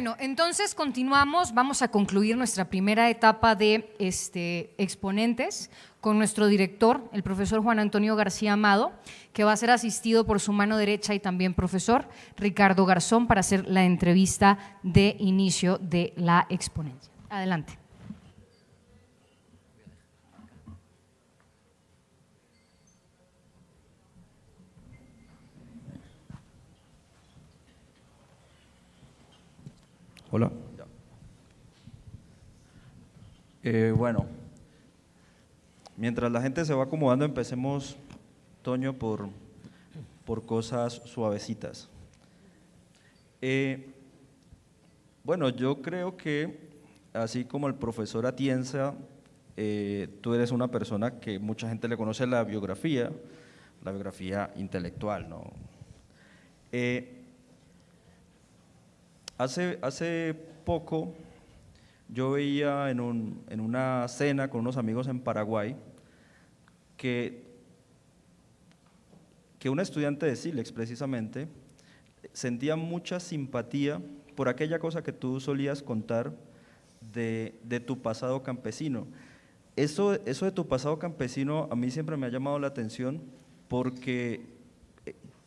Bueno, entonces continuamos, vamos a concluir nuestra primera etapa de exponentes con nuestro director, el profesor Juan Antonio García Amado, que va a ser asistido por su mano derecha y también profesor Ricardo Garzón para hacer la entrevista de inicio de la exponencia. Adelante. Hola. Bueno, mientras la gente se va acomodando, empecemos, Toño, por cosas suavecitas. Bueno, yo creo que, así como el profesor Atienza, tú eres una persona que mucha gente le conoce la biografía intelectual, ¿no? Hace poco yo veía en una cena con unos amigos en Paraguay que un estudiante de SILEX precisamente sentía mucha simpatía por aquella cosa que tú solías contar de tu pasado campesino. Eso de tu pasado campesino a mí siempre me ha llamado la atención porque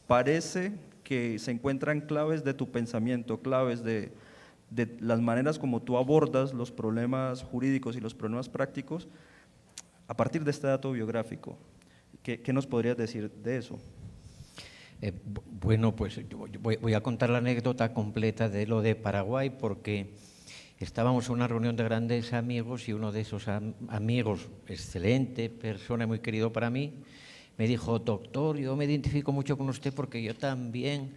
parece que se encuentran claves de tu pensamiento, claves de las maneras como tú abordas los problemas jurídicos y los problemas prácticos a partir de este dato biográfico. ¿Qué nos podrías decir de eso? Bueno, pues yo voy a contar la anécdota completa de lo de Paraguay porque estábamos en una reunión de grandes amigos y uno de esos amigos, excelente persona, muy querido para mí, me dijo: doctor, yo me identifico mucho con usted porque yo también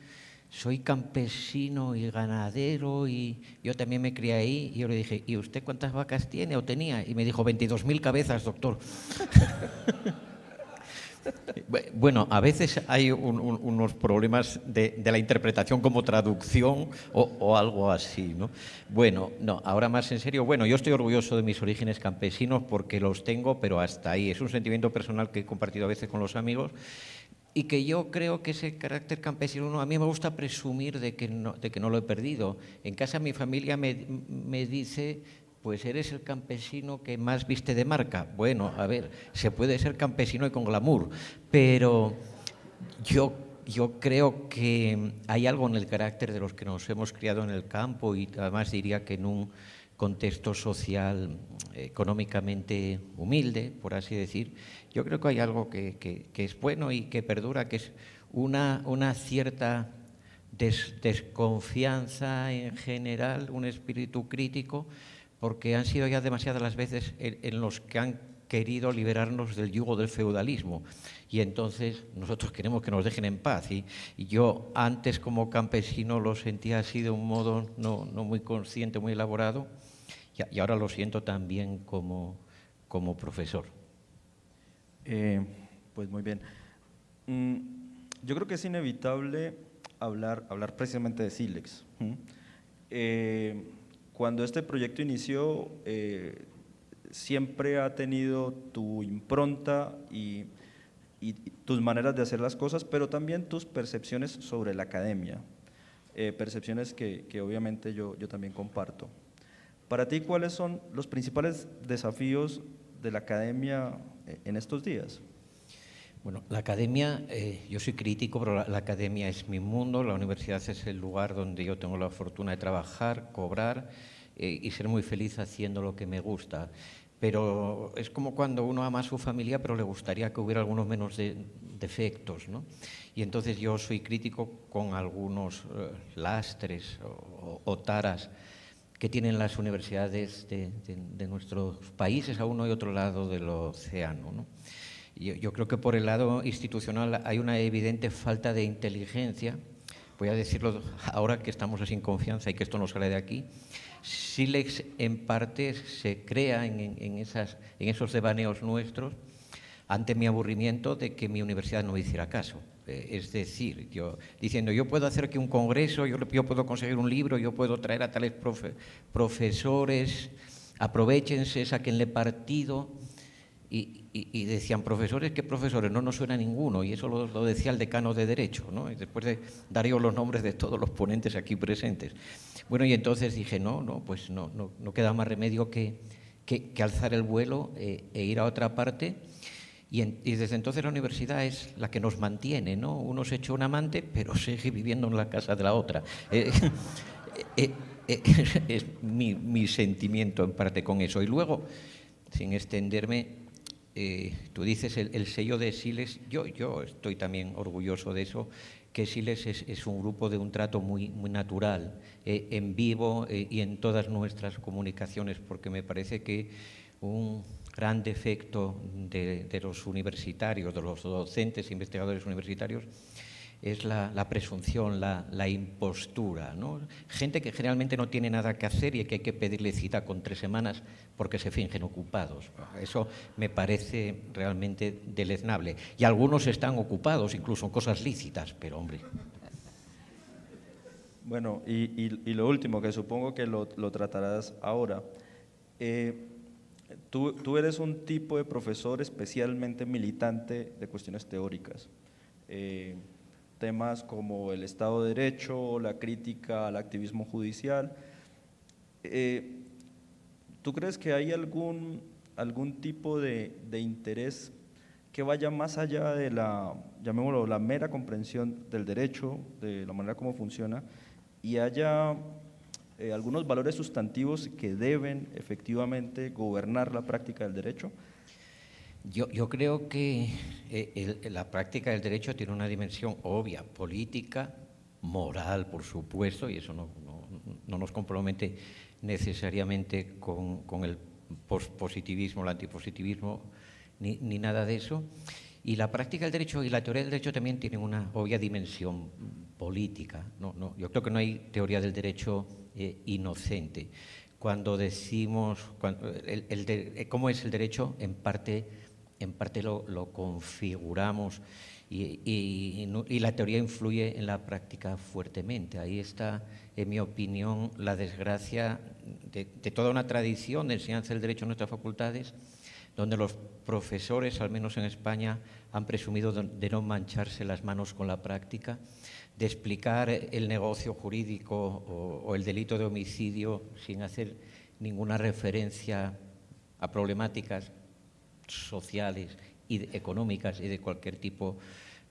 soy campesino y ganadero y yo también me crié ahí. Y yo le dije: ¿y usted cuántas vacas tiene o tenía? Y me dijo: 22.000 cabezas, doctor. Bueno, a veces hay unos problemas de la interpretación como traducción o algo así, ¿no? Bueno, no, ahora más en serio, bueno, yo estoy orgulloso de mis orígenes campesinos porque los tengo, pero hasta ahí. Es un sentimiento personal que he compartido a veces con los amigos y que yo creo que ese carácter campesino, a mí me gusta presumir de que no lo he perdido. En casa mi familia me dice: pues eres el campesino que más viste de marca. Bueno, a ver, se puede ser campesino y con glamour, pero yo creo que hay algo en el carácter de los que nos hemos criado en el campo y además diría que en un contexto social económicamente humilde, por así decir. Yo creo que hay algo que es bueno y que perdura, que es una cierta desconfianza en general, un espíritu crítico, porque han sido ya demasiadas las veces en los que han querido liberarnos del yugo del feudalismo y entonces nosotros queremos que nos dejen en paz y yo antes como campesino lo sentía así de un modo no muy consciente, muy elaborado y ahora lo siento también como profesor. Pues muy bien. Yo creo que es inevitable hablar precisamente de SILEX. Cuando este proyecto inició, siempre ha tenido tu impronta y tus maneras de hacer las cosas, pero también tus percepciones sobre la academia, percepciones que obviamente yo también comparto. Para ti, ¿cuáles son los principales desafíos de la academia en estos días? Bueno, la academia, yo soy crítico, pero la academia es mi mundo, la universidad es el lugar donde yo tengo la fortuna de trabajar, cobrar y ser muy feliz haciendo lo que me gusta. Pero es como cuando uno ama a su familia, pero le gustaría que hubiera algunos menos defectos, ¿no? Y entonces yo soy crítico con algunos lastres o taras que tienen las universidades de nuestros países a uno y otro lado del océano, ¿no? Yo creo que por el lado institucional hay una evidente falta de inteligencia. Voy a decirlo ahora que estamos sin confianza y que esto no sale de aquí. SILEX en parte se crea en esos devaneos nuestros ante mi aburrimiento de que mi universidad no me hiciera caso. Es decir, diciendo yo puedo hacer aquí un congreso, yo puedo conseguir un libro, yo puedo traer a tales profesores, aprovéchense, sáquenle partido. Y y decían, profesores, ¿qué profesores? No nos suena ninguno, y eso lo decía el decano de Derecho, ¿no? Y después de dar yo los nombres de todos los ponentes aquí presentes. Bueno, y entonces dije, pues no queda más remedio que alzar el vuelo e ir a otra parte. Y desde entonces la universidad es la que nos mantiene, ¿no? Uno se echa un amante, pero sigue viviendo en la casa de la otra. Es mi sentimiento en parte con eso. Y luego, sin extenderme, tú dices el sello de Siles. Yo estoy también orgulloso de eso, que Siles es un grupo de un trato muy natural, en vivo y en todas nuestras comunicaciones, porque me parece que un gran defecto de los universitarios, de los docentes e investigadores universitarios, es la presunción, la impostura, ¿no? Gente que generalmente no tiene nada que hacer y que hay que pedirle cita con 3 semanas porque se fingen ocupados. Eso me parece realmente deleznable. Y algunos están ocupados, incluso en cosas lícitas, pero hombre. Bueno, y lo último, que supongo que lo tratarás ahora. Tú eres un tipo de profesor especialmente militante de cuestiones teóricas. Temas como el Estado de Derecho, la crítica al activismo judicial. ¿Tú crees que hay algún tipo de interés que vaya más allá de llamémoslo, la mera comprensión del derecho, de la manera como funciona, y haya algunos valores sustantivos que deben efectivamente gobernar la práctica del derecho? Yo creo que la práctica del derecho tiene una dimensión obvia, política, moral, por supuesto, y eso no nos compromete necesariamente con el positivismo, el antipositivismo, ni nada de eso. Y la práctica del derecho y la teoría del derecho también tienen una obvia dimensión política. Yo creo que no hay teoría del derecho inocente. Cuando decimos cómo es el derecho, en parte lo configuramos y la teoría influye en la práctica fuertemente. Ahí está, en mi opinión, la desgracia de toda una tradición de enseñanza del derecho en nuestras facultades, donde los profesores, al menos en España, han presumido de no mancharse las manos con la práctica, de explicar el negocio jurídico o el delito de homicidio sin hacer ninguna referencia a problemáticas sociales y económicas y de cualquier tipo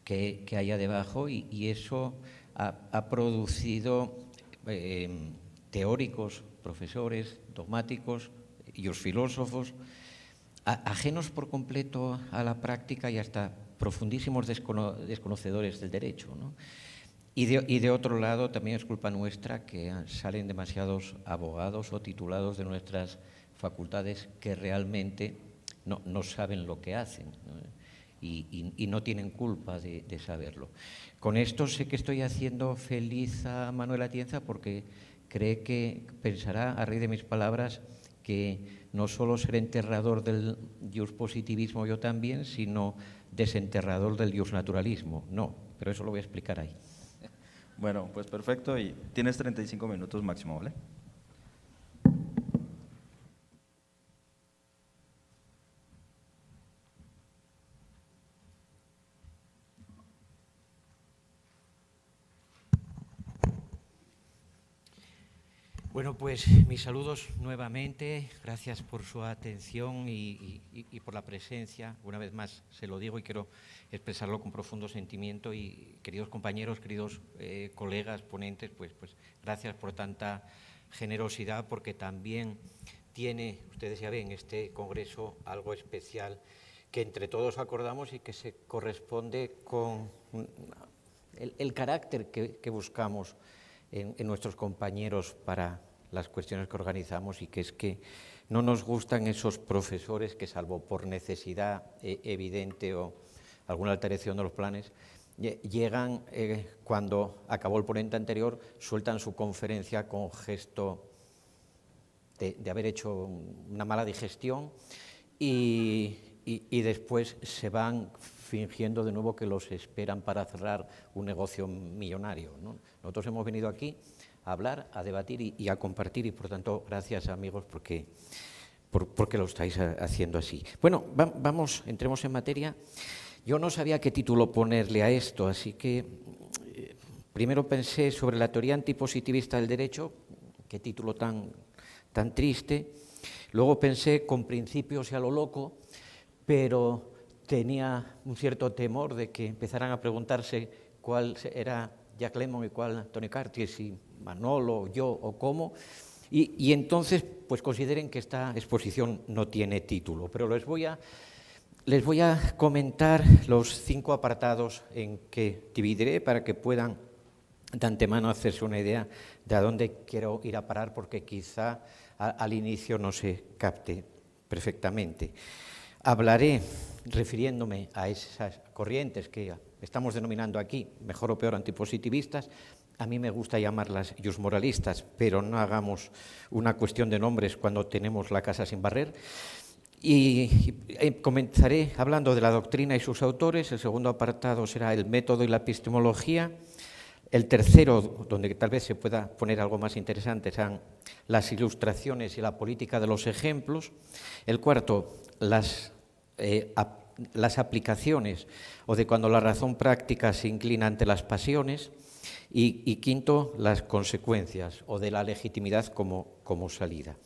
que haya debajo, y eso ha producido teóricos, profesores, dogmáticos y los filósofos ajenos por completo a la práctica y hasta profundísimos desconocedores del derecho, ¿no? Y de otro lado, también es culpa nuestra que salen demasiados abogados o titulados de nuestras facultades que realmente no saben lo que hacen, ¿no? Y no tienen culpa de saberlo. Con esto sé que estoy haciendo feliz a Manuel Atienza, porque cree que pensará, a raíz de mis palabras, que no solo seré enterrador del positivismo yo también, sino desenterrador del naturalismo. No, pero eso lo voy a explicar ahí. Bueno, pues perfecto, y tienes 35 minutos máximo, ¿vale? Bueno, pues mis saludos nuevamente, gracias por su atención y por la presencia. Una vez más se lo digo y quiero expresarlo con profundo sentimiento, y queridos compañeros, queridos colegas, ponentes, pues gracias por tanta generosidad, porque también tiene, ustedes ya ven, este congreso algo especial que entre todos acordamos y que se corresponde con el carácter que buscamos en nuestros compañeros para las cuestiones que organizamos, y que es que no nos gustan esos profesores que, salvo por necesidad evidente o alguna alteración de los planes, llegan cuando acabó el ponente anterior, sueltan su conferencia con gesto de haber hecho una mala digestión y después se van fingiendo de nuevo que los esperan para cerrar un negocio millonario, ¿no? Nosotros hemos venido aquí a hablar, a debatir y a compartir, y por tanto, gracias amigos, porque por qué lo estáis haciendo así. Bueno, entremos en materia. Yo no sabía qué título ponerle a esto, así que primero pensé sobre la teoría antipositivista del derecho, qué título tan triste. Luego pensé con principios y a lo loco, pero tenía un cierto temor de que empezaran a preguntarse cuál era Jack Lemmon y cuál Tony Cartier, si Manolo, yo o cómo. Y entonces, pues consideren que esta exposición no tiene título, pero les voy a comentar los 5 apartados en que dividiré para que puedan de antemano hacerse una idea de a dónde quiero ir a parar, porque quizá al inicio no se capte perfectamente. Hablaré refiriéndome a esas corrientes que estamos denominando aquí, mejor o peor antipositivistas. A mí me gusta llamarlas jusmoralistas, pero no hagamos una cuestión de nombres cuando tenemos la casa sin barrer. Y comenzaré hablando de la doctrina y sus autores. El segundo apartado será el método y la epistemología. El tercero, donde tal vez se pueda poner algo más interesante, serán las ilustraciones y la política de los ejemplos. El cuarto, las aplicaciones, o de cuando la razón práctica se inclina ante las pasiones. Y quinto, las consecuencias, o de la legitimidad como salida.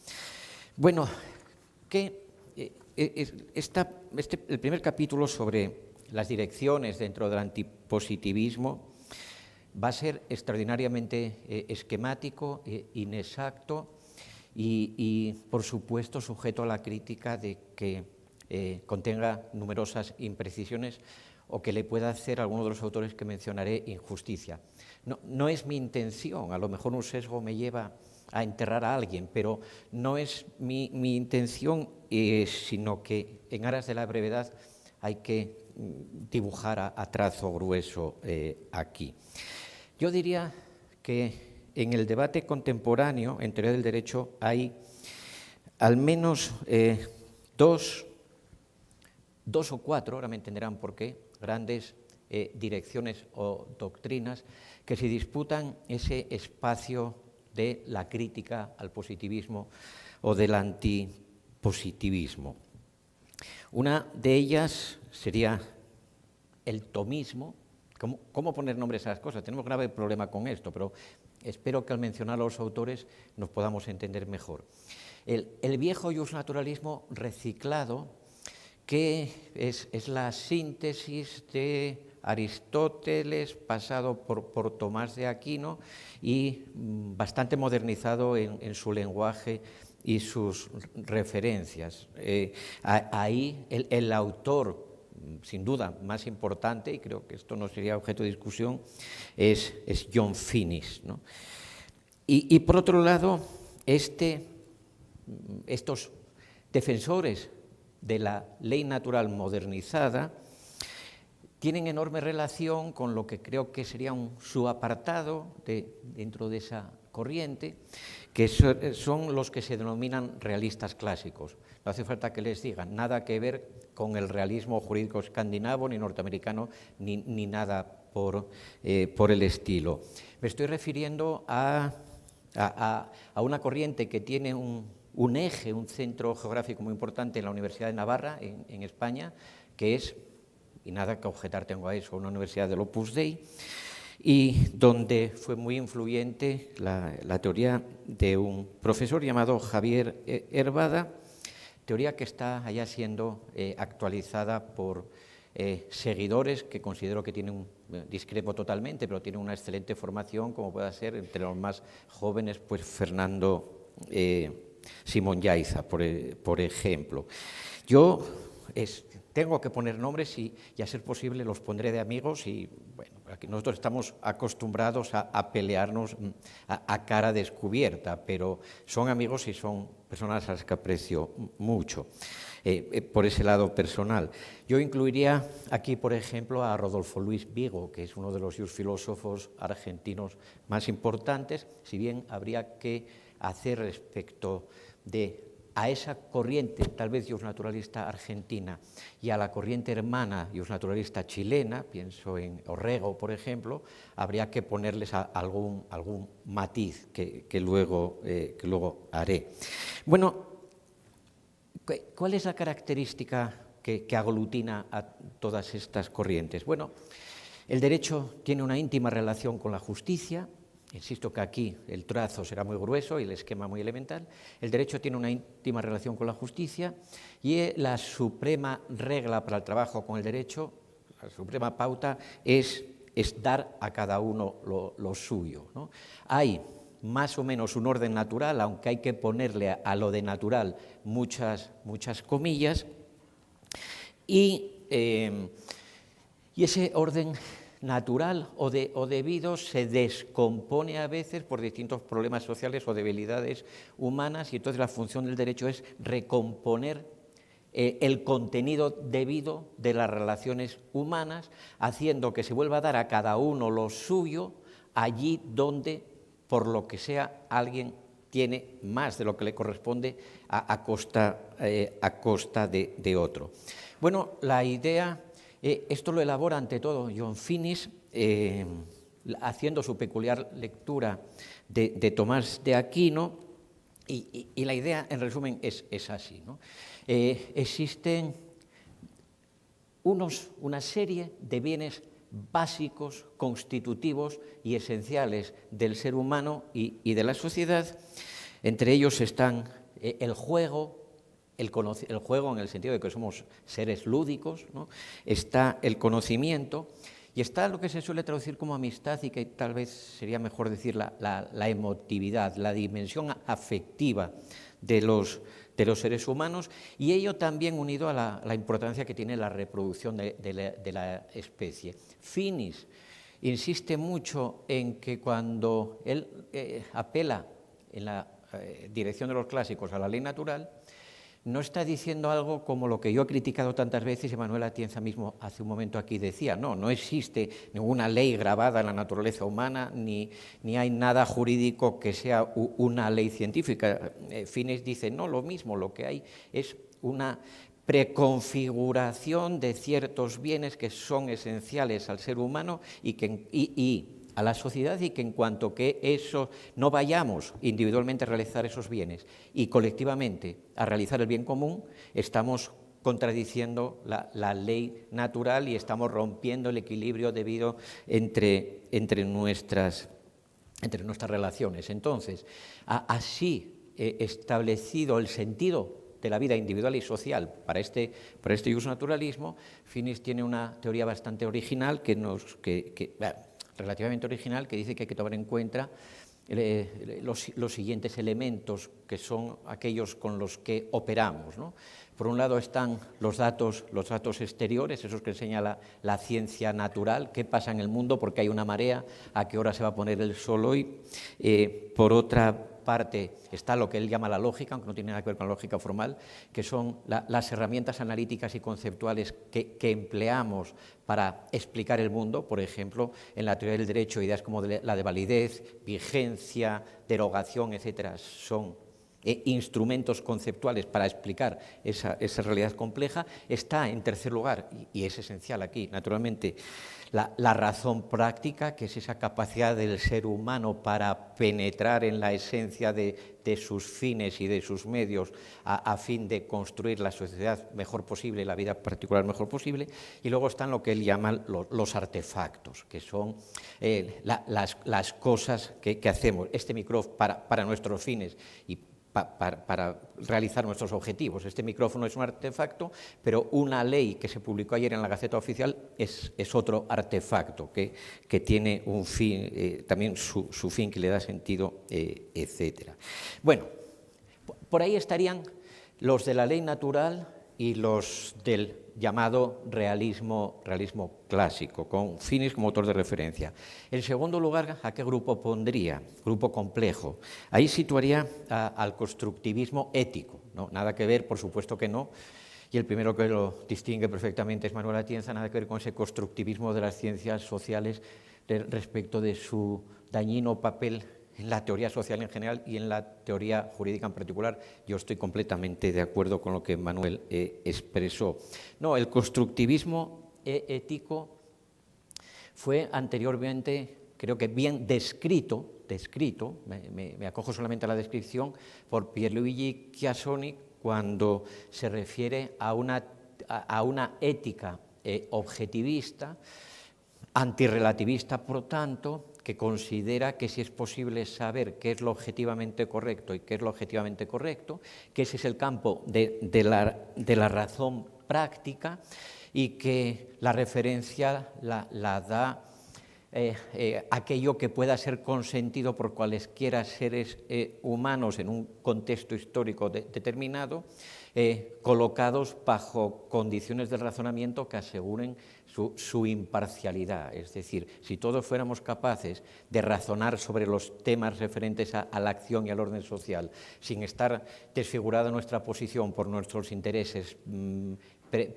Bueno, el primer capítulo sobre las direcciones dentro del antipositivismo va a ser extraordinariamente esquemático, inexacto y, por supuesto, sujeto a la crítica de que contenga numerosas imprecisiones o que le pueda hacer a alguno de los autores que mencionaré injusticia. No es mi intención, a lo mejor un sesgo me lleva a enterrar a alguien, pero no es mi intención, sino que en aras de la brevedad hay que dibujar a trazo grueso aquí. Yo diría que en el debate contemporáneo en teoría del derecho hay al menos dos o cuatro, ahora me entenderán por qué, grandes direcciones o doctrinas que se disputan ese espacio de la crítica al positivismo o del antipositivismo. Una de ellas sería el tomismo. ¿Cómo poner nombres a las cosas? Tenemos grave problema con esto, pero espero que al mencionar a los autores nos podamos entender mejor. El viejo justnaturalismo reciclado, que es la síntesis de Aristóteles pasado por Tomás de Aquino y bastante modernizado en su lenguaje y sus referencias. Ahí el autor, sin duda, más importante, y creo que esto no sería objeto de discusión, es John Finnis, ¿no? Y por otro lado, estos defensores de la ley natural modernizada tienen enorme relación con lo que creo que sería un subapartado dentro de esa corriente, que son los que se denominan realistas clásicos. No hace falta que les digan, nada que ver con el realismo jurídico escandinavo, ni norteamericano, ni nada por el estilo. Me estoy refiriendo a una corriente que tiene un eje, un centro geográfico muy importante en la Universidad de Navarra, en España, que es, y nada que objetar tengo a eso, una universidad del Opus Dei, y donde fue muy influyente la teoría de un profesor llamado Javier Hervada, teoría que está allá siendo actualizada por seguidores que considero que tienen, discrepo totalmente, pero tienen una excelente formación, como pueda ser entre los más jóvenes, pues Fernando Simón Yaiza, por ejemplo. Yo tengo que poner nombres y a ser posible los pondré de amigos y, bueno, aquí nosotros estamos acostumbrados a pelearnos a cara descubierta, pero son amigos y son personas a las que aprecio mucho, por ese lado personal. Yo incluiría aquí, por ejemplo, a Rodolfo Luis Vigo, que es uno de los filósofos argentinos más importantes, si bien habría que hacer respecto a esa corriente, tal vez justnaturalista argentina, y a la corriente hermana justnaturalista chilena, pienso en Orrego, por ejemplo, habría que ponerles algún matiz que luego haré. Bueno, ¿Cuál es la característica que aglutina a todas estas corrientes? Bueno, el derecho tiene una íntima relación con la justicia. Insisto que aquí el trazo será muy grueso y el esquema muy elemental. El derecho tiene una íntima relación con la justicia y la suprema regla para el trabajo con el derecho, la suprema pauta, es dar a cada uno lo suyo, ¿no? Hay más o menos un orden natural, aunque hay que ponerle a lo de natural muchas comillas, y ese orden natural o debido se descompone a veces por distintos problemas sociales o debilidades humanas, y entonces la función del derecho es recomponer el contenido debido de las relaciones humanas, haciendo que se vuelva a dar a cada uno lo suyo allí donde, por lo que sea, alguien tiene más de lo que le corresponde a costa de otro. Bueno, la idea, esto lo elabora ante todo John Finnis, haciendo su peculiar lectura de Tomás de Aquino, y la idea, en resumen, es así, ¿no? Existen una serie de bienes básicos, constitutivos y esenciales del ser humano y de la sociedad. Entre ellos están el juego, el juego en el sentido de que somos seres lúdicos, ¿no? Está el conocimiento y está lo que se suele traducir como amistad, y que tal vez sería mejor decir la emotividad, la dimensión afectiva de los seres humanos, y ello también unido a la importancia que tiene la reproducción de la especie. Finnis insiste mucho en que cuando él apela en la dirección de los clásicos a la ley natural, no está diciendo algo como lo que yo he criticado tantas veces, y Manuel Atienza mismo hace un momento aquí decía, no existe ninguna ley grabada en la naturaleza humana, ni hay nada jurídico que sea una ley científica. Finnis dice, no, lo mismo, lo que hay es una preconfiguración de ciertos bienes que son esenciales al ser humano y a la sociedad, y que en cuanto que eso no vayamos individualmente a realizar esos bienes y colectivamente a realizar el bien común, estamos contradiciendo la ley natural y estamos rompiendo el equilibrio debido entre nuestras relaciones. Entonces, así establecido el sentido de la vida individual y social para este justnaturalismo, Finnis tiene una teoría bastante original relativamente original, que dice que hay que tomar en cuenta los siguientes elementos, que son aquellos con los que operamos, ¿no? Por un lado están los datos exteriores, esos que enseña la ciencia natural, qué pasa en el mundo, porque hay una marea, a qué hora se va a poner el sol hoy. Por otra parte está lo que él llama la lógica, aunque no tiene nada que ver con la lógica formal, que son las herramientas analíticas y conceptuales que empleamos para explicar el mundo. Por ejemplo, en la teoría del derecho, ideas como la de validez, vigencia, derogación, etcétera, son instrumentos conceptuales para explicar esa realidad compleja. Está, en tercer lugar, y es esencial aquí, naturalmente, la razón práctica, que es esa capacidad del ser humano para penetrar en la esencia de sus fines y de sus medios a fin de construir la sociedad mejor posible, la vida particular mejor posible. Y luego están lo que él llama los artefactos, que son las cosas que hacemos, este micrófono para nuestros fines y para realizar nuestros objetivos. Este micrófono es un artefacto, pero una ley que se publicó ayer en la Gaceta Oficial es otro artefacto que tiene un fin, también su fin, que le da sentido, etcétera. Bueno, por ahí estarían los de la ley natural y los del llamado realismo clásico, con Finnis como autor de referencia. En segundo lugar, ¿a qué grupo pondría? Grupo complejo. Ahí situaría al constructivismo ético, ¿no? Nada que ver, por supuesto que no, y el primero que lo distingue perfectamente es Manuel Atienza, nada que ver con ese constructivismo de las ciencias sociales respecto de su dañino papel en la teoría social en general y en la teoría jurídica en particular. Yo estoy completamente de acuerdo con lo que Manuel expresó. No, el constructivismo ético fue anteriormente, creo que bien descrito, me acojo solamente a la descripción, por Pierluigi Chiassoni cuando se refiere a una ética objetivista, antirrelativista, por tanto, que considera que si es posible saber qué es lo objetivamente correcto y qué es lo objetivamente correcto, que ese es el campo de la razón práctica y que la referencia la da aquello que pueda ser consentido por cualesquiera seres humanos en un contexto histórico determinado, colocados bajo condiciones del razonamiento que aseguren su imparcialidad. Es decir, si todos fuéramos capaces de razonar sobre los temas referentes a la acción y al orden social, sin estar desfigurada nuestra posición por nuestros intereses,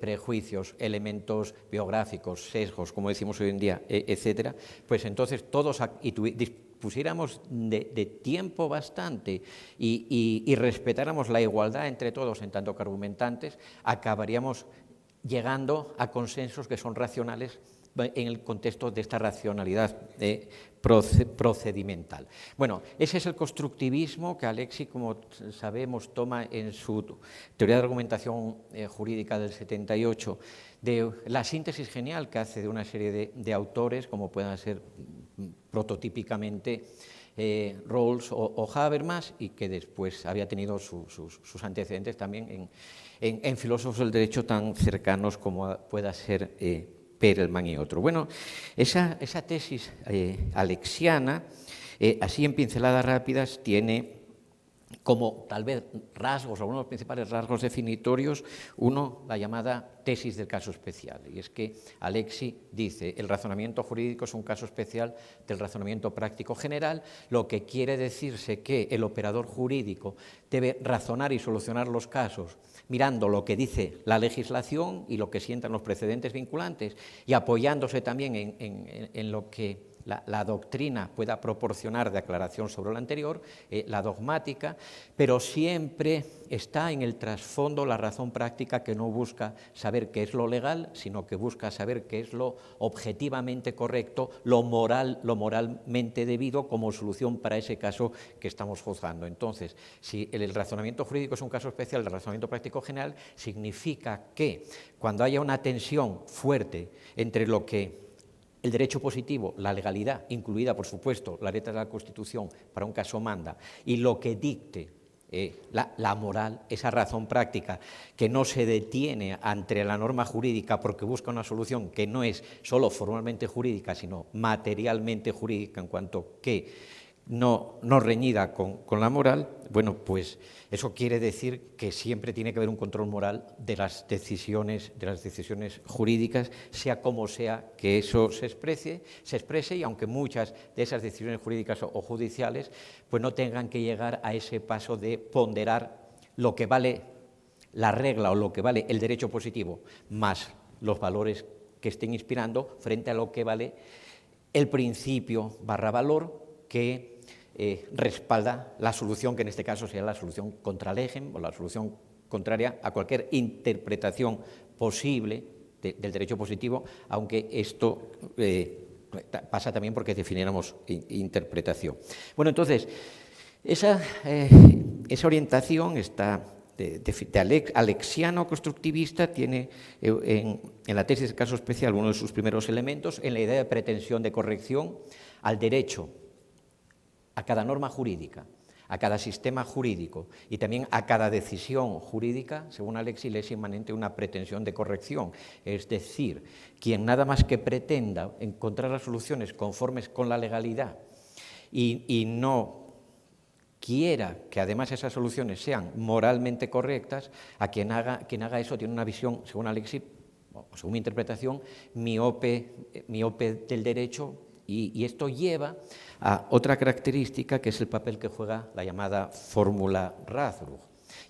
prejuicios, elementos biográficos, sesgos, como decimos hoy en día, etcétera, pues entonces todos pusiéramos de tiempo bastante y respetáramos la igualdad entre todos en tanto que argumentantes, acabaríamos llegando a consensos que son racionales en el contexto de esta racionalidad procedimental. Bueno, ese es el constructivismo que Alexis, como sabemos, toma en su teoría de argumentación jurídica del 78, de la síntesis genial que hace de una serie de autores, como puedan ser prototípicamente Rawls o Habermas, y que después había tenido sus antecedentes también en filósofos del derecho tan cercanos como pueda ser Perelman y otro. Bueno, esa tesis alexiana, así en pinceladas rápidas, tiene como tal vez rasgos, algunos de los principales rasgos definitorios, uno, la llamada tesis del caso especial, y es que Alexis dice, el razonamiento jurídico es un caso especial del razonamiento práctico general, lo que quiere decirse que el operador jurídico debe razonar y solucionar los casos mirando lo que dice la legislación y lo que sientan los precedentes vinculantes y apoyándose también en lo que la doctrina pueda proporcionar de aclaración sobre lo anterior, la dogmática, pero siempre está en el trasfondo la razón práctica que no busca saber qué es lo legal, sino que busca saber qué es lo objetivamente correcto, lo moralmente debido como solución para ese caso que estamos juzgando. Entonces, si el razonamiento jurídico es un caso especial del razonamiento práctico general, significa que cuando haya una tensión fuerte entre lo que el derecho positivo, la legalidad, incluida, por supuesto, la letra de la Constitución para un caso manda, y lo que dicte la moral, esa razón práctica que no se detiene ante la norma jurídica porque busca una solución que no es solo formalmente jurídica, sino materialmente jurídica en cuanto que no reñida con la moral, bueno, pues eso quiere decir que siempre tiene que haber un control moral de las decisiones jurídicas, sea como sea que eso se exprese, y aunque muchas de esas decisiones jurídicas o judiciales pues no tengan que llegar a ese paso de ponderar lo que vale la regla o lo que vale el derecho positivo, más los valores que estén inspirando frente a lo que vale el principio /valor que respalda la solución, que en este caso sería la solución contra legem o la solución contraria a cualquier interpretación posible del derecho positivo, aunque esto pasa también porque definiéramos interpretación. Bueno, entonces, esa orientación alexiano constructivista tiene en la tesis del caso especial uno de sus primeros elementos en la idea de pretensión de corrección al derecho, a cada norma jurídica, a cada sistema jurídico y también a cada decisión jurídica, según Alexis, le es inmanente una pretensión de corrección. Es decir, quien nada más que pretenda encontrar las soluciones conformes con la legalidad y no quiera que además esas soluciones sean moralmente correctas, a quien haga eso tiene una visión, según Alexis, o según mi interpretación, miope del derecho. Y esto lleva a otra característica, que es el papel que juega la llamada fórmula Radbruch.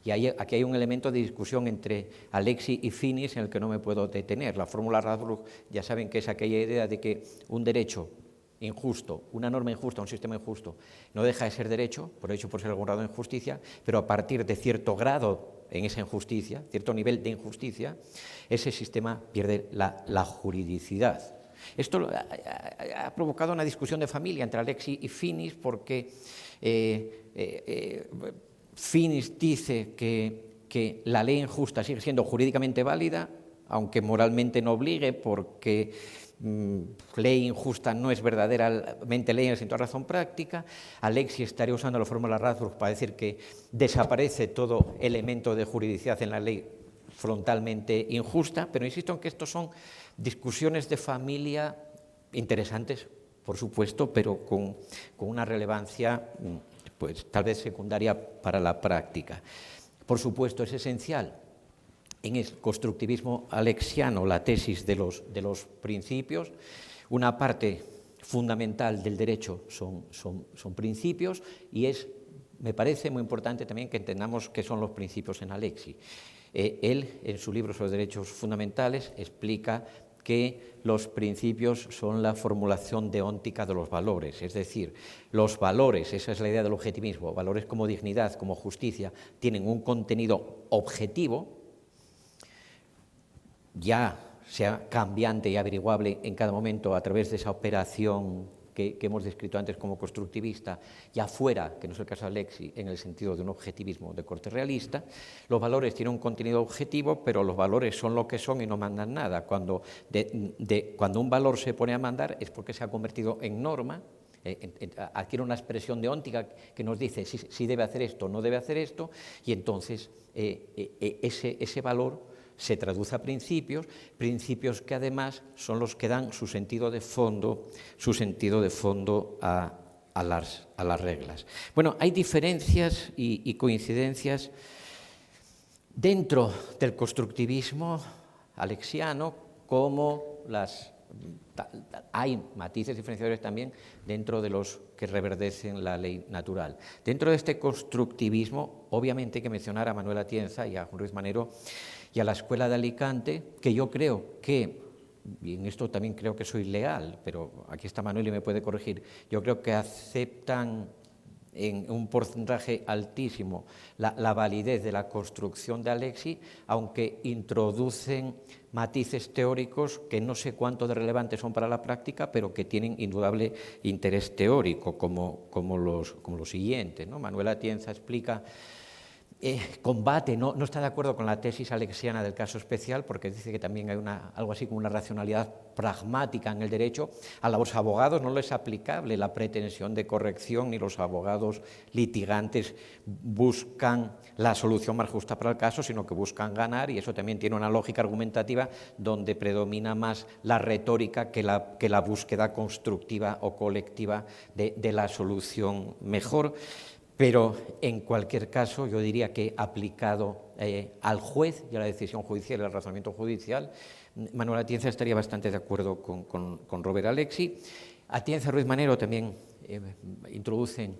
Y aquí hay un elemento de discusión entre Alexis y Finis en el que no me puedo detener. La fórmula Radbruch, ya saben que es aquella idea de que un derecho injusto, una norma injusta, un sistema injusto, no deja de ser derecho, por ser algún grado de injusticia, pero a partir de cierto grado en esa injusticia, cierto nivel de injusticia, ese sistema pierde la juridicidad. Esto ha provocado una discusión de familia entre Alexis y Finis, porque Finis dice que que la ley injusta sigue siendo jurídicamente válida, aunque moralmente no obligue, porque ley injusta no es verdaderamente ley en el sentido de razón práctica. Alexis estaría usando la fórmula Radbruch para decir que desaparece todo elemento de juridicidad en la ley frontalmente injusta, pero insisto en que estos son discusiones de familia interesantes, por supuesto, pero con una relevancia pues, tal vez secundaria para la práctica. Por supuesto, es esencial en el constructivismo alexiano la tesis de los principios. Una parte fundamental del derecho son principios y me parece muy importante también que entendamos qué son los principios en Alexis. Él, en su libro sobre derechos fundamentales, explica que los principios son la formulación deóntica de los valores, es decir, los valores, esa es la idea del objetivismo, valores como dignidad, como justicia, tienen un contenido objetivo, ya sea cambiante y averiguable en cada momento a través de esa operación que hemos descrito antes como constructivista, ya fuera, que no es el caso de Alexis, en el sentido de un objetivismo de corte realista. Los valores tienen un contenido objetivo, pero los valores son lo que son y no mandan nada. Cuando un valor se pone a mandar es porque se ha convertido en norma, adquiere una expresión deóntica que nos dice si debe hacer esto o no debe hacer esto, y entonces ese valor se traduce a principios que además son los que dan su sentido de fondo a las reglas. Bueno, hay diferencias y coincidencias dentro del constructivismo alexiano, como hay matices diferenciadores también dentro de los que reverdecen la ley natural. Dentro de este constructivismo, obviamente hay que mencionar a Manuel Atienza y a Juan Ruiz Manero y a la Escuela de Alicante, que yo creo que, y en esto también creo que soy leal, pero aquí está Manuel y me puede corregir, yo creo que aceptan en un porcentaje altísimo la validez de la construcción de Alexis, aunque introducen matices teóricos que no sé cuánto de relevantes son para la práctica, pero que tienen indudable interés teórico, como lo siguiente, ¿no? Manuel Atienza explica combate, no está de acuerdo con la tesis alexiana del caso especial, porque dice que también hay algo así como una racionalidad pragmática en el derecho. A los abogados no les es aplicable la pretensión de corrección, ni los abogados litigantes buscan la solución más justa para el caso, sino que buscan ganar, y eso también tiene una lógica argumentativa donde predomina más la retórica que la búsqueda constructiva o colectiva de la solución mejor. Pero, en cualquier caso, yo diría que aplicado al juez y a la decisión judicial y al razonamiento judicial, Manuel Atienza estaría bastante de acuerdo con Robert Alexis. Atienza y Ruiz Manero también introducen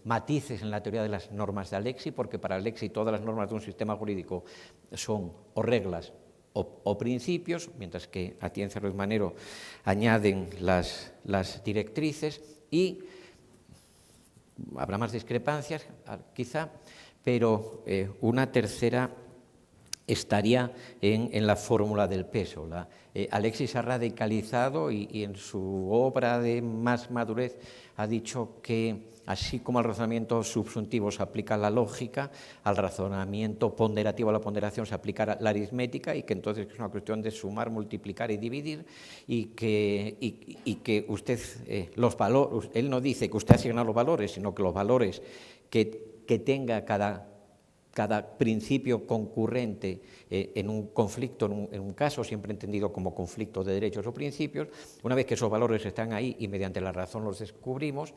matices en la teoría de las normas de Alexis, porque para Alexis todas las normas de un sistema jurídico son o reglas o principios, mientras que Atienza y Ruiz Manero añaden las directrices y habrá más discrepancias, quizá, pero una tercera estaría en la fórmula del peso. Alexis ha radicalizado y en su obra de más madurez ha dicho que, así como al razonamiento subsuntivo se aplica la lógica, al razonamiento ponderativo, a la ponderación se aplica la aritmética, y que entonces es una cuestión de sumar, multiplicar y dividir, y que usted, los valores, él no dice que usted asigna los valores, sino que los valores que tenga cada principio concurrente en un conflicto, en un caso siempre entendido como conflicto de derechos o principios, una vez que esos valores están ahí y mediante la razón los descubrimos,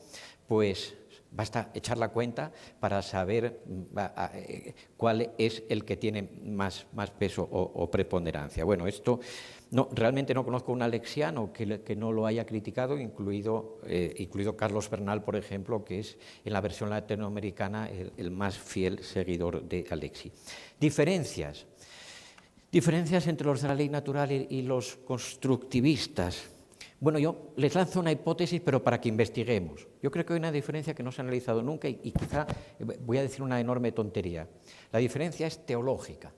pues basta echar la cuenta para saber cuál es el que tiene más peso o preponderancia. Bueno, esto realmente no conozco un alexiano que no lo haya criticado, incluido Carlos Bernal, por ejemplo, que es en la versión latinoamericana el más fiel seguidor de Alexis. Diferencias entre los de la ley natural y los constructivistas. Bueno, yo les lanzo una hipótesis, pero para que investiguemos. Yo creo que hay una diferencia que no se ha analizado nunca y quizá voy a decir una enorme tontería. La diferencia es teológica.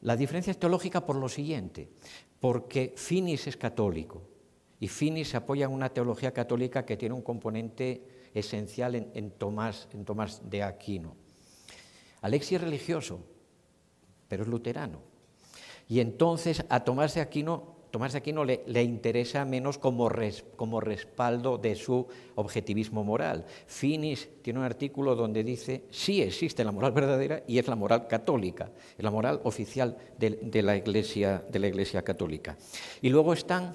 La diferencia es teológica por lo siguiente, porque Finis es católico y Finis se apoya en una teología católica que tiene un componente esencial en Tomás de Aquino. Alexis es religioso, pero es luterano. Y entonces a Tomás de Aquino le interesa menos como respaldo de su objetivismo moral. Finis tiene un artículo donde dice, sí existe la moral verdadera y es la moral católica, es la moral oficial de la Iglesia católica. Y luego están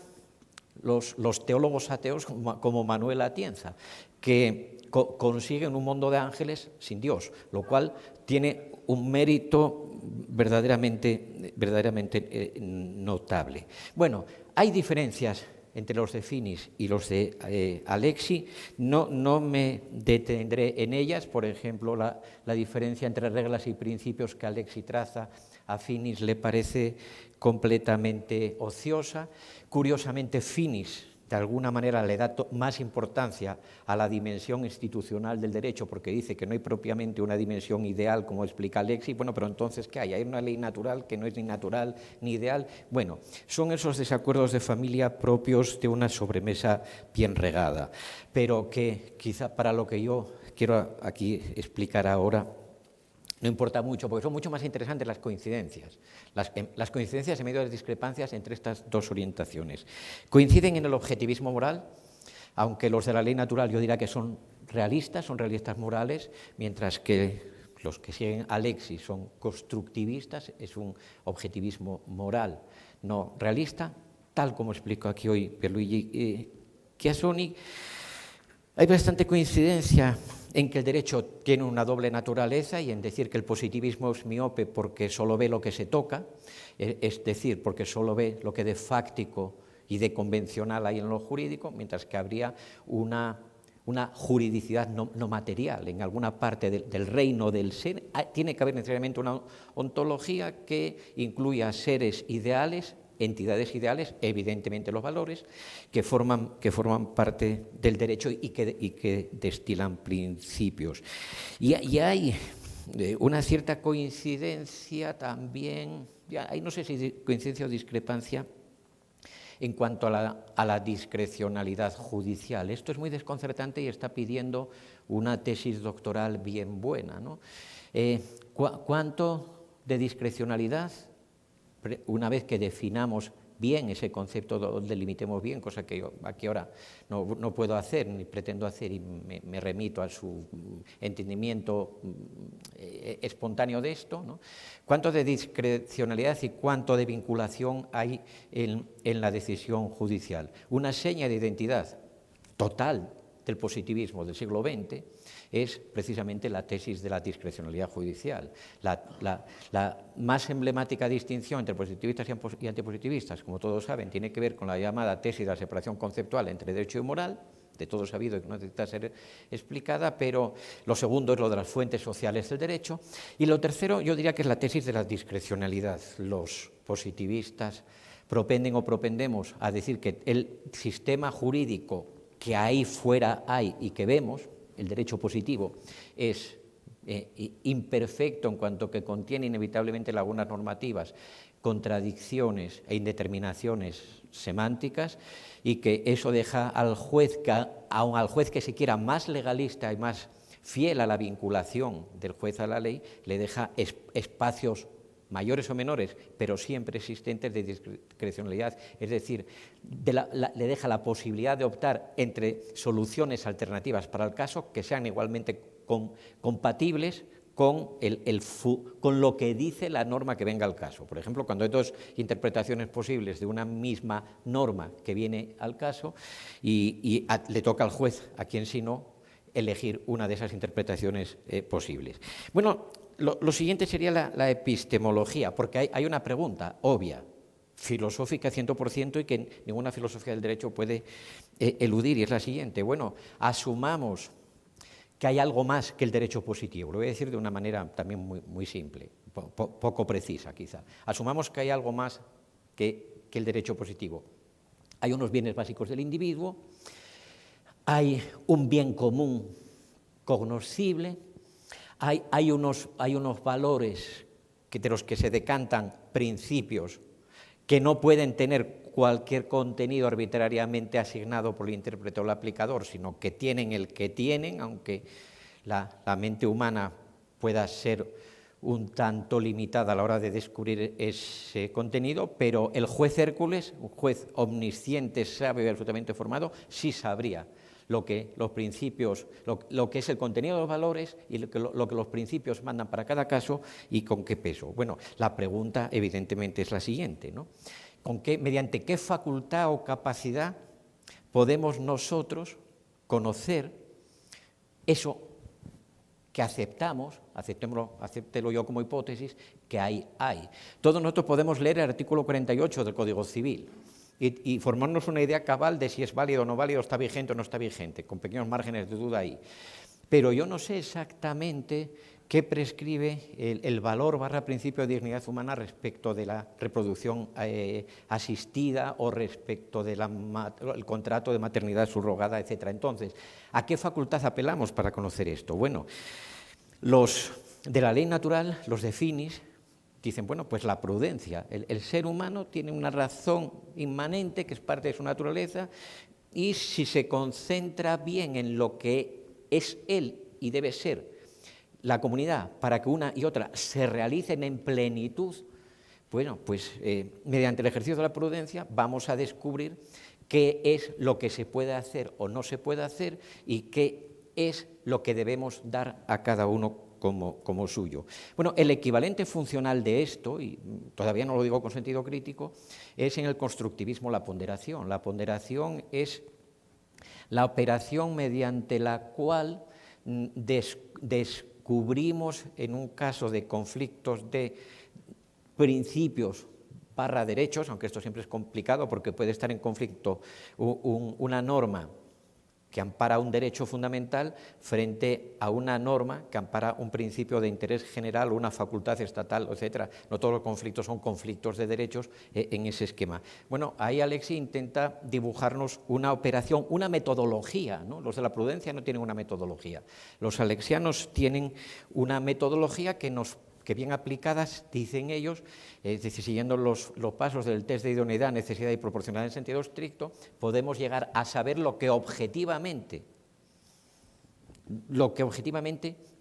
los teólogos ateos como Manuel Atienza, que consiguen un mundo de ángeles sin Dios, lo cual tiene un mérito verdaderamente notable. Bueno, hay diferencias entre los de Finis y los de Alexis, no me detendré en ellas. Por ejemplo, la diferencia entre reglas y principios que Alexis traza a Finis le parece completamente ociosa. Curiosamente, Finis de alguna manera le da más importancia a la dimensión institucional del derecho, porque dice que no hay propiamente una dimensión ideal, como explica Alexis. Bueno, pero entonces, ¿qué hay? Hay una ley natural que no es ni natural ni ideal. Bueno, son esos desacuerdos de familia propios de una sobremesa bien regada, pero que quizá para lo que yo quiero aquí explicar ahora no importa mucho, porque son mucho más interesantes las coincidencias. Las coincidencias en medio de las discrepancias entre estas dos orientaciones. Coinciden en el objetivismo moral, aunque los de la ley natural yo diría que son realistas morales, mientras que los que siguen Alexis son constructivistas, es un objetivismo moral no realista, tal como explico aquí hoy Pierluigi Chiasoni. Hay bastante coincidencia en que el derecho tiene una doble naturaleza y en decir que el positivismo es miope porque solo ve lo que se toca, es decir, porque solo ve lo que de fáctico y de convencional hay en lo jurídico, mientras que habría una juridicidad no material. En alguna parte del reino del ser tiene que haber necesariamente una ontología que incluya seres ideales, entidades ideales, evidentemente los valores, que forman parte del derecho y que destilan principios. Y hay una cierta coincidencia también, hay no sé si coincidencia o discrepancia, en cuanto a la discrecionalidad judicial. Esto es muy desconcertante y está pidiendo una tesis doctoral bien buena, ¿no? ¿Cuánto de discrecionalidad? Una vez que definamos bien ese concepto, delimitemos bien, cosa que yo aquí ahora no puedo hacer ni pretendo hacer y me remito a su entendimiento espontáneo de esto, ¿no? ¿Cuánto de discrecionalidad y cuánto de vinculación hay en la decisión judicial? Una seña de identidad total del positivismo del siglo XX es precisamente la tesis de la discrecionalidad judicial. La más emblemática distinción entre positivistas y antipositivistas, como todos saben, tiene que ver con la llamada tesis de la separación conceptual entre derecho y moral, de todo sabido y que no necesita ser explicada, pero lo segundo es lo de las fuentes sociales del derecho, y lo tercero yo diría que es la tesis de la discrecionalidad. Los positivistas propendemos a decir que el sistema jurídico que ahí fuera hay y que vemos, el derecho positivo, es imperfecto en cuanto que contiene inevitablemente lagunas normativas, contradicciones e indeterminaciones semánticas, y que eso deja al juez, aun al juez que se quiera más legalista y más fiel a la vinculación del juez a la ley, le deja espacios mayores o menores, pero siempre existentes de discrecionalidad, es decir, le deja la posibilidad de optar entre soluciones alternativas para el caso que sean igualmente compatibles con lo que dice la norma que venga al caso. Por ejemplo, cuando hay dos interpretaciones posibles de una misma norma que viene al caso y le toca al juez, a quien si no, elegir una de esas interpretaciones posibles. Bueno, lo siguiente sería la epistemología, porque hay una pregunta obvia, filosófica 100% y que ninguna filosofía del derecho puede eludir, y es la siguiente. Bueno, asumamos que hay algo más que el derecho positivo. Lo voy a decir de una manera también muy simple, poco precisa quizá. Asumamos que hay algo más que el derecho positivo. Hay unos bienes básicos del individuo, hay un bien común cognoscible, hay unos valores de los que se decantan principios que no pueden tener cualquier contenido arbitrariamente asignado por el intérprete o el aplicador, sino que tienen el que tienen, aunque la mente humana pueda ser un tanto limitada a la hora de descubrir ese contenido, pero el juez Hércules, un juez omnisciente, sabio y absolutamente formado, sí sabría lo que los principios, lo que es el contenido de los valores y lo que los principios mandan para cada caso y con qué peso. Bueno, la pregunta evidentemente es la siguiente, ¿no? ¿Mediante qué facultad o capacidad podemos nosotros conocer eso que acéptelo yo como hipótesis, que hay? Todos nosotros podemos leer el artículo 48 del Código Civil y formarnos una idea cabal de si es válido o no válido, está vigente o no está vigente, con pequeños márgenes de duda ahí. Pero yo no sé exactamente qué prescribe el valor / principio de dignidad humana respecto de la reproducción asistida o respecto del contrato de maternidad subrogada, etc. Entonces, ¿a qué facultad apelamos para conocer esto? Bueno, los de la ley natural, los de finis, dicen, bueno, pues la prudencia. El ser humano tiene una razón inmanente que es parte de su naturaleza y si se concentra bien en lo que es él y debe ser la comunidad para que una y otra se realicen en plenitud, bueno, pues mediante el ejercicio de la prudencia vamos a descubrir qué es lo que se puede hacer o no se puede hacer y qué es lo que debemos dar a cada uno como suyo. Bueno, el equivalente funcional de esto, y todavía no lo digo con sentido crítico, es en el constructivismo la ponderación. La ponderación es la operación mediante la cual descubrimos en un caso de conflictos de principios / derechos, aunque esto siempre es complicado porque puede estar en conflicto una norma que ampara un derecho fundamental frente a una norma que ampara un principio de interés general, una facultad estatal, etcétera. No todos los conflictos son conflictos de derechos en ese esquema. Bueno, ahí Alexis intenta dibujarnos una operación, una metodología, ¿no? Los de la prudencia no tienen una metodología. Los alexianos tienen una metodología que bien aplicadas, dicen ellos, es decir, siguiendo los pasos del test de idoneidad, necesidad y proporcionalidad en sentido estricto, podemos llegar a saber lo que objetivamente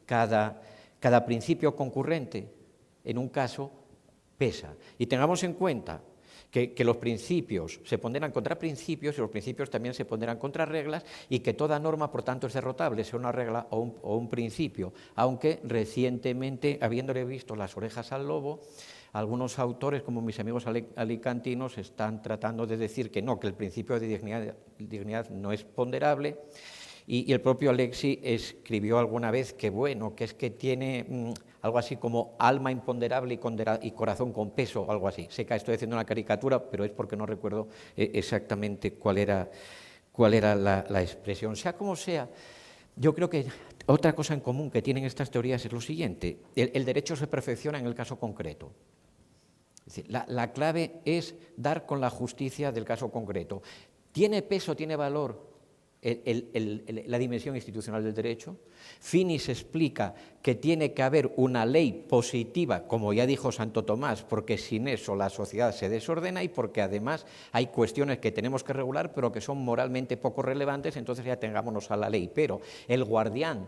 cada principio concurrente en un caso pesa. Y tengamos en cuenta que los principios se ponderan contra principios y los principios también se ponderan contra reglas y que toda norma, por tanto, es derrotable, sea una regla o un principio, aunque recientemente, habiéndole visto las orejas al lobo, algunos autores, como mis amigos alicantinos, están tratando de decir que no, que el principio de dignidad no es ponderable. Y el propio Alexis escribió alguna vez que, bueno, que es que tiene algo así como alma imponderable y corazón con peso, algo así. Sé que estoy haciendo una caricatura, pero es porque no recuerdo exactamente cuál era la expresión. Sea como sea, yo creo que otra cosa en común que tienen estas teorías es lo siguiente. El derecho se perfecciona en el caso concreto. Es decir, la clave es dar con la justicia del caso concreto. ¿Tiene peso, tiene valor la dimensión institucional del derecho? Finis explica que tiene que haber una ley positiva, como ya dijo Santo Tomás, porque sin eso la sociedad se desordena y porque además hay cuestiones que tenemos que regular pero que son moralmente poco relevantes, entonces ya tengámonos a la ley. Pero el guardián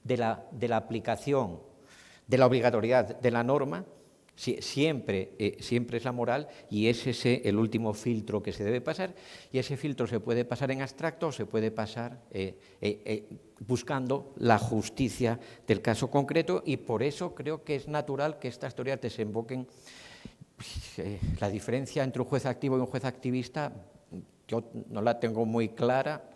de la aplicación, de la obligatoriedad de la norma, siempre es la moral y es ese el último filtro que se debe pasar y ese filtro se puede pasar en abstracto o se puede pasar buscando la justicia del caso concreto y por eso creo que es natural que estas teorías desemboquen. La diferencia entre un juez activo y un juez activista yo no la tengo muy clara,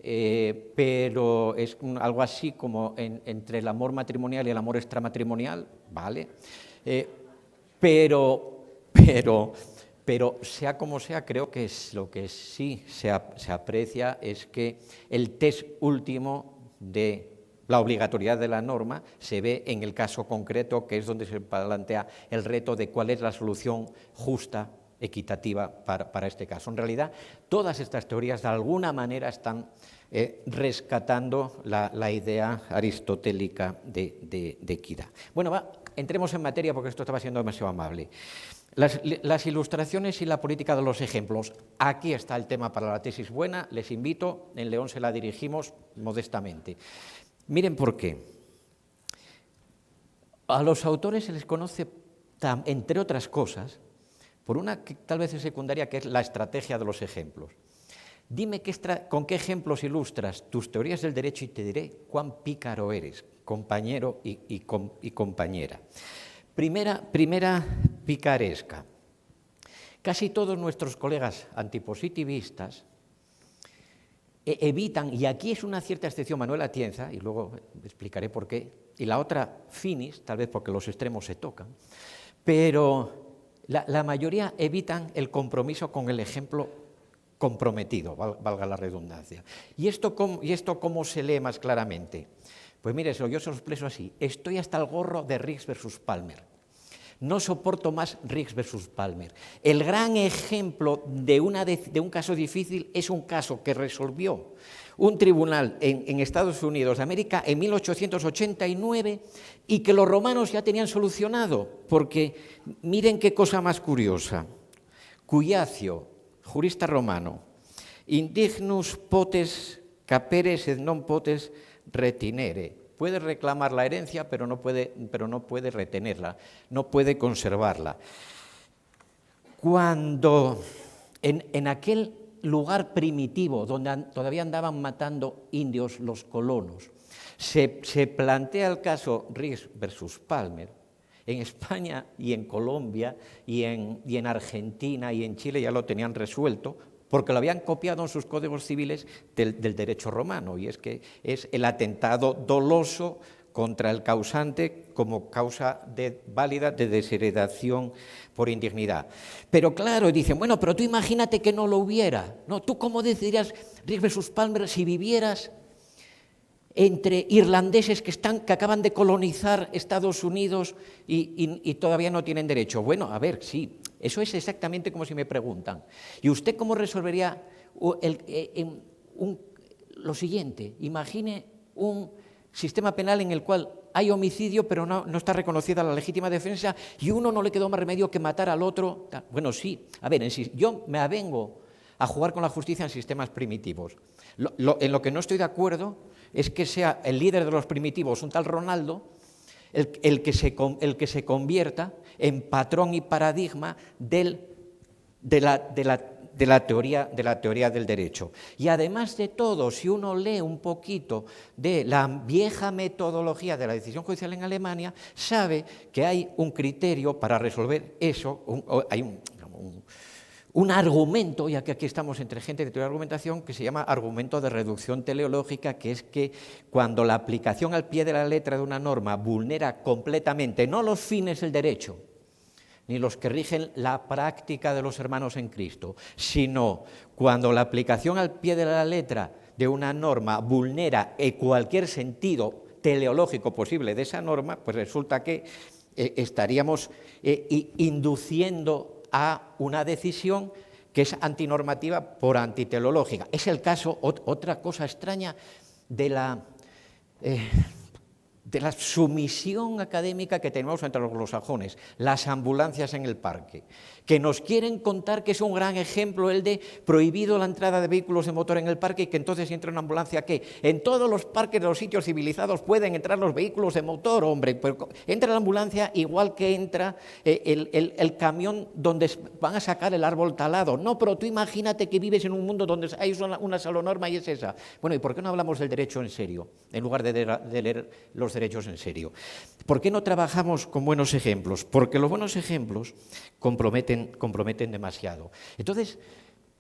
pero es algo así como entre el amor matrimonial y el amor extramatrimonial, ¿vale? Pero sea como sea, creo que lo que sí se aprecia es que el test último de la obligatoriedad de la norma se ve en el caso concreto, que es donde se plantea el reto de cuál es la solución justa, equitativa para este caso. En realidad, todas estas teorías de alguna manera están rescatando la idea aristotélica de equidad. Bueno, entremos en materia porque esto estaba siendo demasiado amable. Las ilustraciones y la política de los ejemplos. Aquí está el tema para la tesis buena, les invito, en León se la dirigimos modestamente. Miren por qué. A los autores se les conoce, entre otras cosas, por una que tal vez es secundaria, que es la estrategia de los ejemplos. Dime con qué ejemplos ilustras tus teorías del derecho y te diré cuán pícaro eres, compañero y compañera. Primera picaresca. Casi todos nuestros colegas antipositivistas evitan, y aquí es una cierta excepción Manuel Atienza, y luego explicaré por qué, y la otra Finis, tal vez porque los extremos se tocan, pero la mayoría evitan el compromiso con el ejemplo comprometido, valga la redundancia. ¿Y esto cómo se lee más claramente? Pues mire, yo se lo expreso así: estoy hasta el gorro de Riggs versus Palmer. No soporto más Riggs versus Palmer. El gran ejemplo de un caso difícil es un caso que resolvió un tribunal en Estados Unidos de América en 1889 y que los romanos ya tenían solucionado, porque miren qué cosa más curiosa. Cuyacio, jurista romano, indignus potes caperes et non potes retinere. Puede reclamar la herencia, pero no puede retenerla, no puede conservarla. Cuando en aquel lugar primitivo donde todavía andaban matando indios los colonos, se plantea el caso Riggs versus Palmer, en España y en Colombia y en Argentina y en Chile ya lo tenían resuelto, porque lo habían copiado en sus códigos civiles del derecho romano, y es que es el atentado doloso contra el causante como causa válida de desheredación por indignidad. Pero claro, dicen, bueno, pero tú imagínate que no lo hubiera, ¿no? ¿Tú cómo decidirías, Riggs versus Palmer, si vivieras entre irlandeses que acaban de colonizar Estados Unidos y todavía no tienen derecho? Bueno, a ver, sí. Eso es exactamente como si me preguntan, ¿y usted cómo resolvería lo siguiente? Imagine un sistema penal en el cual hay homicidio, pero no está reconocida la legítima defensa y uno no le quedó más remedio que matar al otro. Bueno, sí. A ver, yo me avengo a jugar con la justicia en sistemas primitivos. En lo que no estoy de acuerdo es que sea el líder de los primitivos, un tal Ronaldo, el que se convierta en patrón y paradigma de la teoría del derecho. Y además de todo, si uno lee un poquito de la vieja metodología de la decisión judicial en Alemania, sabe que hay un criterio para resolver eso, hay un argumento, ya que aquí estamos entre gente de teoría de argumentación, que se llama argumento de reducción teleológica, que es que cuando la aplicación al pie de la letra de una norma vulnera completamente, no los fines del derecho, ni los que rigen la práctica de los hermanos en Cristo, sino cuando la aplicación al pie de la letra de una norma vulnera cualquier sentido teleológico posible de esa norma, pues resulta que estaríamos induciendo a una decisión que es antinormativa por antiteleológica. Es el caso, otra cosa extraña, de la sumisión académica que tenemos entre los anglosajones, las ambulancias en el parque, que nos quieren contar que es un gran ejemplo el de prohibido la entrada de vehículos de motor en el parque y que entonces si entra una ambulancia, ¿qué? En todos los parques de los sitios civilizados pueden entrar los vehículos de motor, hombre, pero entra la ambulancia igual que entra el camión donde van a sacar el árbol talado. No, pero tú imagínate que vives en un mundo donde hay una sola norma y es esa. Bueno, ¿y por qué no hablamos del derecho en serio, en lugar de leer los derechos en serio? ¿Por qué no trabajamos con buenos ejemplos? Porque los buenos ejemplos comprometen demasiado. Entonces,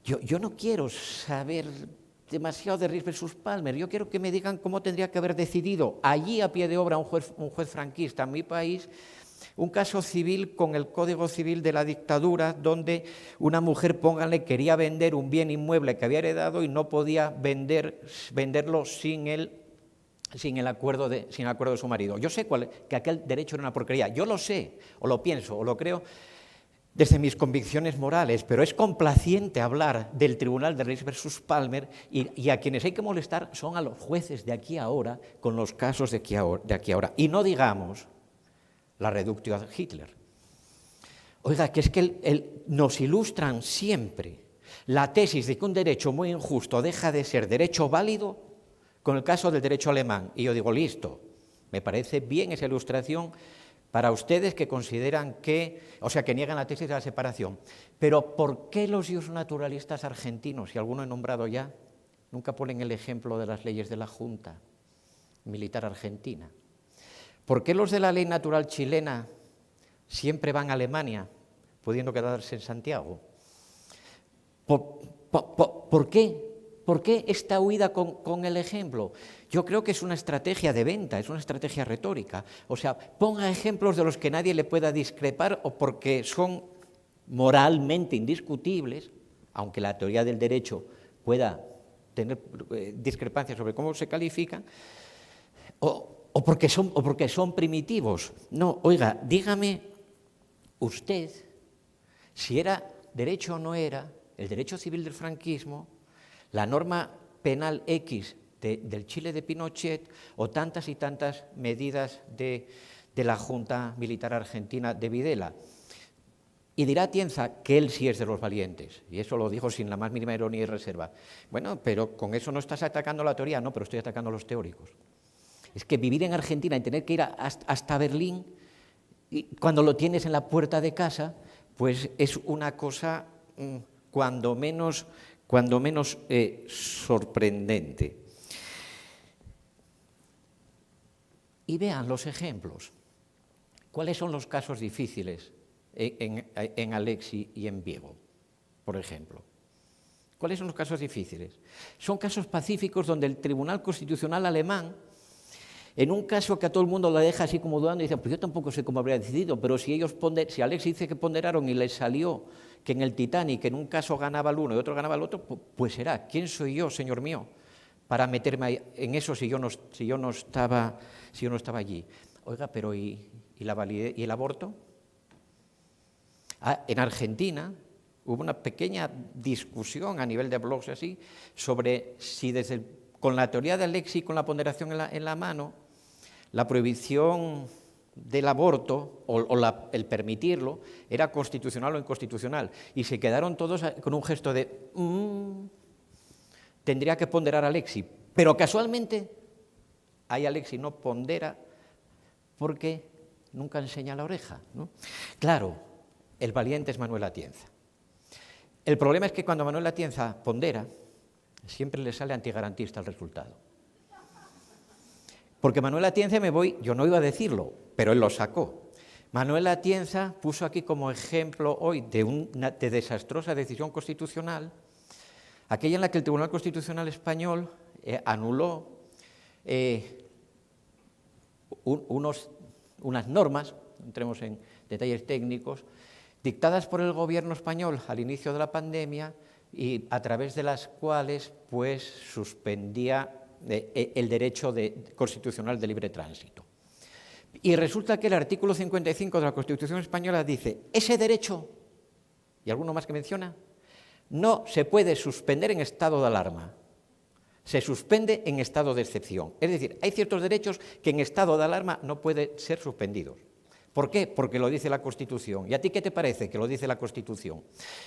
yo no quiero saber demasiado de Riggs versus Palmer, yo quiero que me digan cómo tendría que haber decidido allí a pie de obra un juez franquista en mi país un caso civil con el Código Civil de la dictadura, donde una mujer, pónganle, quería vender un bien inmueble que había heredado y no podía venderlo sin el acuerdo de su marido. Yo sé que aquel derecho era una porquería, yo lo sé, o lo pienso, o lo creo desde mis convicciones morales, pero es complaciente hablar del tribunal de Riggs versus Palmer y a quienes hay que molestar son a los jueces de aquí a ahora con los casos de aquí a ahora. Y no digamos la reductio ad Hitler. Oiga, que es que nos ilustran siempre la tesis de que un derecho muy injusto deja de ser derecho válido con el caso del derecho alemán. Y yo digo, listo, me parece bien esa ilustración para ustedes que consideran que, o sea, que niegan la tesis de la separación. Pero ¿por qué los naturalistas argentinos, y alguno he nombrado ya, nunca ponen el ejemplo de las leyes de la Junta Militar Argentina? ¿Por qué los de la ley natural chilena siempre van a Alemania, pudiendo quedarse en Santiago? ¿Por qué? ¿Por qué esta huida con el ejemplo? Yo creo que es una estrategia de venta, es una estrategia retórica. O sea, ponga ejemplos de los que nadie le pueda discrepar o porque son moralmente indiscutibles, aunque la teoría del derecho pueda tener discrepancias sobre cómo se califican, o porque son primitivos. No, oiga, dígame usted si era derecho o no era el derecho civil del franquismo, la norma penal X del Chile de Pinochet o tantas y tantas medidas de la Junta Militar Argentina de Videla. Y dirá Atienza que él sí es de los valientes, y eso lo dijo sin la más mínima ironía y reserva. Bueno, pero con eso no estás atacando la teoría, no, pero estoy atacando a los teóricos. Es que vivir en Argentina y tener que ir hasta Berlín, y cuando lo tienes en la puerta de casa, pues es una cosa cuando menos sorprendente. Y vean los ejemplos. ¿Cuáles son los casos difíciles en Alexi y en Viego, por ejemplo? ¿Cuáles son los casos difíciles? Son casos pacíficos donde el Tribunal Constitucional alemán, en un caso que a todo el mundo lo deja así como dudando, dice, pues yo tampoco sé cómo habría decidido, pero si Alexi dice que ponderaron y les salió que en el Titanic en un caso ganaba el uno y otro ganaba el otro, pues será. ¿Quién soy yo, señor mío, para meterme en eso si yo no estaba allí? Oiga, pero ¿y la validez y el aborto? En Argentina hubo una pequeña discusión a nivel de blogs así sobre si con la teoría de Alexi, con la ponderación en la mano, la prohibición del aborto o el permitirlo era constitucional o inconstitucional. Y se quedaron todos con un gesto de tendría que ponderar Alexi. Pero casualmente, ahí Alexi no pondera porque nunca enseña la oreja, ¿no? Claro, el valiente es Manuel Atienza. El problema es que cuando Manuel Atienza pondera, siempre le sale antigarantista el resultado. Porque Manuel Atienza yo no iba a decirlo, pero él lo sacó. Manuel Atienza puso aquí como ejemplo hoy de desastrosa decisión constitucional, aquella en la que el Tribunal Constitucional Español anuló unas normas, entremos en detalles técnicos, dictadas por el gobierno español al inicio de la pandemia y a través de las cuales pues suspendía el derecho constitucional de libre tránsito. Y resulta que el artículo 55 de la Constitución española dice, ese derecho, y alguno más que menciona, no se puede suspender en estado de alarma, se suspende en estado de excepción. Es decir, hay ciertos derechos que en estado de alarma no pueden ser suspendidos. ¿Por qué? Porque lo dice la Constitución. ¿Y a ti qué te parece que lo dice la Constitución?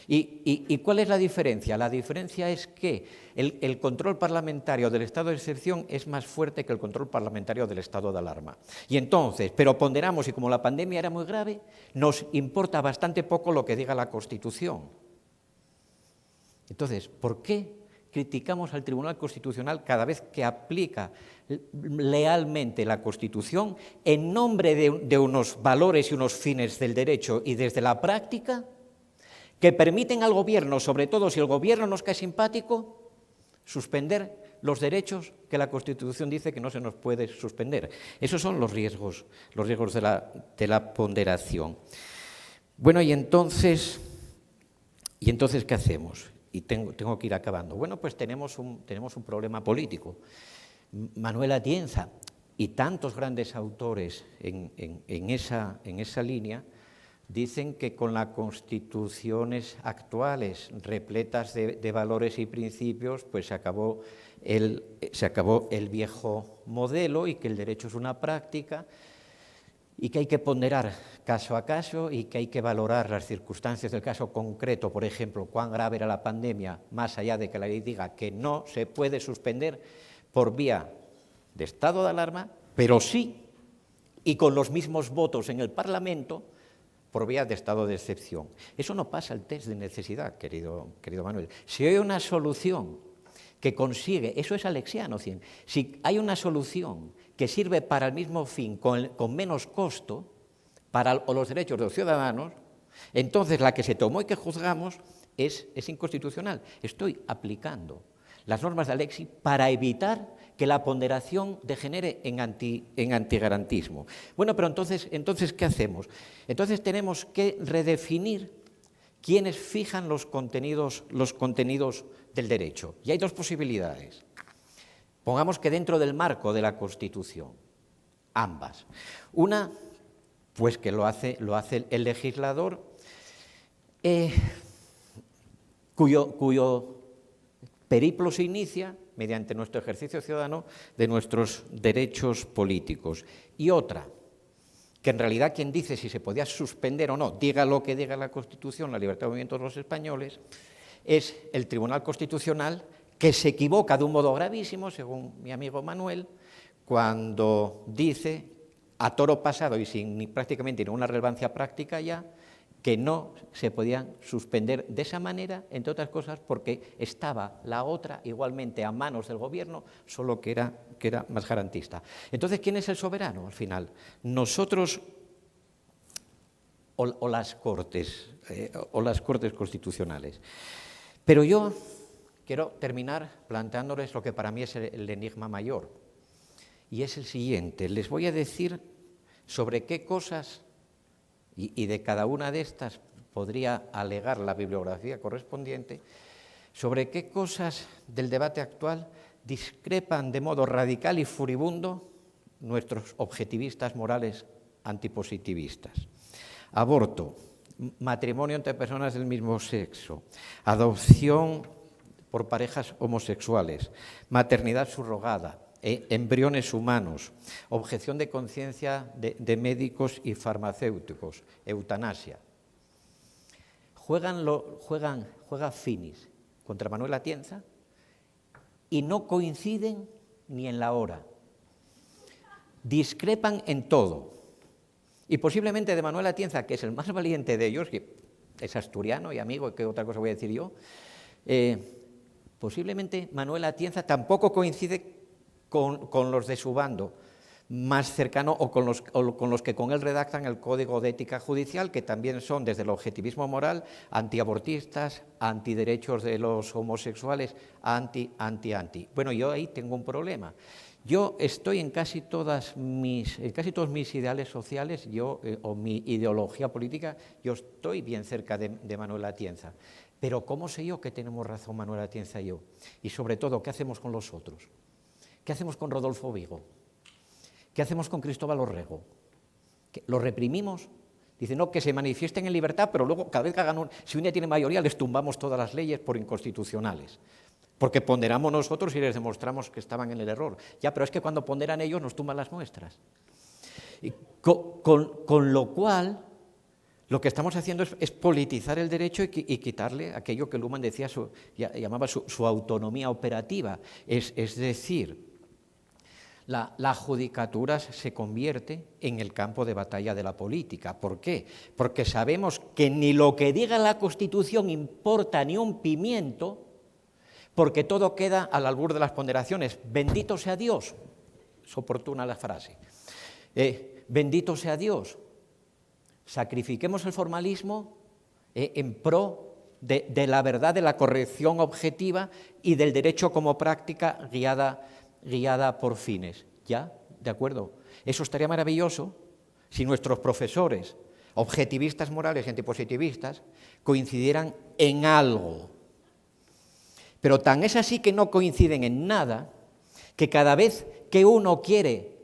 ¿Y cuál es la diferencia? La diferencia es que el control parlamentario del estado de excepción es más fuerte que el control parlamentario del estado de alarma. Y entonces, pero ponderamos, y como la pandemia era muy grave, nos importa bastante poco lo que diga la Constitución. Entonces, ¿por qué criticamos al Tribunal Constitucional cada vez que aplica lealmente la Constitución en nombre de unos valores y unos fines del derecho y desde la práctica que permiten al gobierno, sobre todo si el gobierno nos cae simpático, suspender los derechos que la Constitución dice que no se nos puede suspender? Esos son los riesgos de la ponderación. Bueno, y entonces ¿qué hacemos? Y tengo que ir acabando. Bueno, pues tenemos un problema político. Manuel Atienza y tantos grandes autores en esa línea dicen que con las constituciones actuales repletas de valores y principios, pues se acabó el viejo modelo y que el derecho es una práctica y que hay que ponderar caso a caso y que hay que valorar las circunstancias del caso concreto, por ejemplo, cuán grave era la pandemia, más allá de que la ley diga que no se puede suspender por vía de estado de alarma, pero sí y con los mismos votos en el Parlamento por vía de estado de excepción. Eso no pasa el test de necesidad, querido Manuel. Si hay una solución que consigue, eso es alexiano, si hay una solución que sirve para el mismo fin, con menos costo, para los derechos de los ciudadanos, entonces la que se tomó y que juzgamos es inconstitucional. Estoy aplicando las normas de Alexis para evitar que la ponderación degenere en antigarantismo. Bueno, pero entonces, ¿qué hacemos? Entonces tenemos que redefinir quiénes fijan los contenidos del derecho. Y hay dos posibilidades. Pongamos que dentro del marco de la Constitución, ambas. Una, pues que lo hace el legislador, cuyo periplo se inicia mediante nuestro ejercicio ciudadano de nuestros derechos políticos. Y otra, que en realidad quien dice si se podía suspender o no, diga lo que diga la Constitución, la libertad de movimiento de los españoles, es el Tribunal Constitucional, que se equivoca de un modo gravísimo, según mi amigo Manuel, cuando dice, a toro pasado y sin prácticamente ninguna relevancia práctica ya, que no se podían suspender de esa manera, entre otras cosas porque estaba la otra igualmente a manos del gobierno, solo que era más garantista. Entonces, ¿quién es el soberano al final? ¿Nosotros o las Cortes constitucionales? Pero yo quiero terminar planteándoles lo que para mí es el enigma mayor, y es el siguiente. Les voy a decir sobre qué cosas, y de cada una de estas podría alegar la bibliografía correspondiente, sobre qué cosas del debate actual discrepan de modo radical y furibundo nuestros objetivistas morales antipositivistas. Aborto, matrimonio entre personas del mismo sexo, adopción por parejas homosexuales, maternidad subrogada, embriones humanos, objeción de conciencia de médicos y farmacéuticos, eutanasia. Juega Finis contra Manuel Atienza y no coinciden ni en la hora. Discrepan en todo. Y posiblemente de Manuel Atienza, que es el más valiente de ellos, que es asturiano y amigo, ¿qué otra cosa voy a decir yo? Posiblemente Manuel Atienza tampoco coincide con los de su bando más cercano o con los que con él redactan el Código de Ética Judicial, que también son desde el objetivismo moral, antiabortistas, antiderechos de los homosexuales, anti. Bueno, yo ahí tengo un problema. Yo estoy en casi todos mis ideales sociales, o mi ideología política, yo estoy bien cerca de Manuel Atienza. Pero ¿cómo sé yo que tenemos razón Manuel Atienza y yo? Y sobre todo, ¿qué hacemos con los otros? ¿Qué hacemos con Rodolfo Vigo? ¿Qué hacemos con Cristóbal Orrego? ¿Lo reprimimos? Dicen, no, que se manifiesten en libertad, pero luego cada vez que si un día tiene mayoría, les tumbamos todas las leyes por inconstitucionales. Porque ponderamos nosotros y les demostramos que estaban en el error. Ya, pero es que cuando ponderan ellos nos tumban las nuestras. Y con lo cual, lo que estamos haciendo es politizar el derecho y quitarle aquello que Luhmann decía, llamaba su autonomía operativa. Es decir, la judicatura se convierte en el campo de batalla de la política. ¿Por qué? Porque sabemos que ni lo que diga la Constitución importa ni un pimiento, porque todo queda al albur de las ponderaciones. Bendito sea Dios, es oportuna la frase, bendito sea Dios, sacrifiquemos el formalismo en pro de la verdad, de la corrección objetiva y del derecho como práctica guiada por fines. ¿Ya? ¿De acuerdo? Eso estaría maravilloso si nuestros profesores, objetivistas morales y antipositivistas, coincidieran en algo. Pero tan es así que no coinciden en nada, que cada vez que uno quiere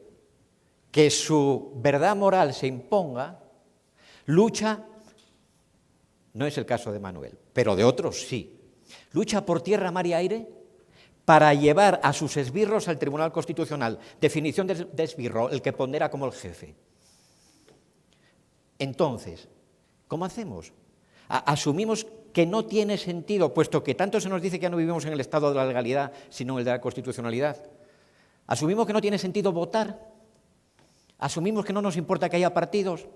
que su verdad moral se imponga, lucha, no es el caso de Manuel, pero de otros sí, lucha por tierra, mar y aire para llevar a sus esbirros al Tribunal Constitucional. Definición de esbirro, el que pondera como el jefe. Entonces, ¿cómo hacemos? Asumimos que no tiene sentido, puesto que tanto se nos dice que ya no vivimos en el estado de la legalidad, sino en el de la constitucionalidad. Asumimos que no tiene sentido votar. Asumimos que no nos importa que haya partidos.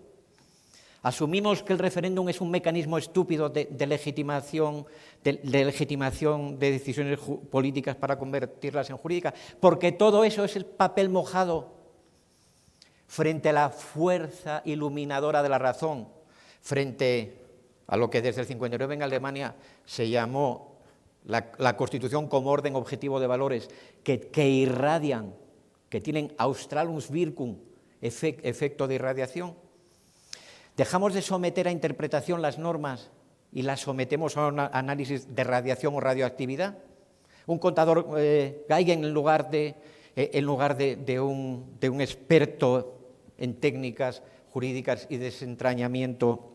Asumimos que el referéndum es un mecanismo estúpido de legitimación de decisiones políticas para convertirlas en jurídicas, porque todo eso es el papel mojado frente a la fuerza iluminadora de la razón, frente a lo que desde el 59 en Alemania se llamó la Constitución como orden objetivo de valores que irradian, que tienen Australungswirkung, efecto de irradiación. Dejamos de someter a interpretación las normas y las sometemos a un análisis de radiación o radioactividad. Un contador Geigen en lugar de un experto en técnicas jurídicas y desentrañamiento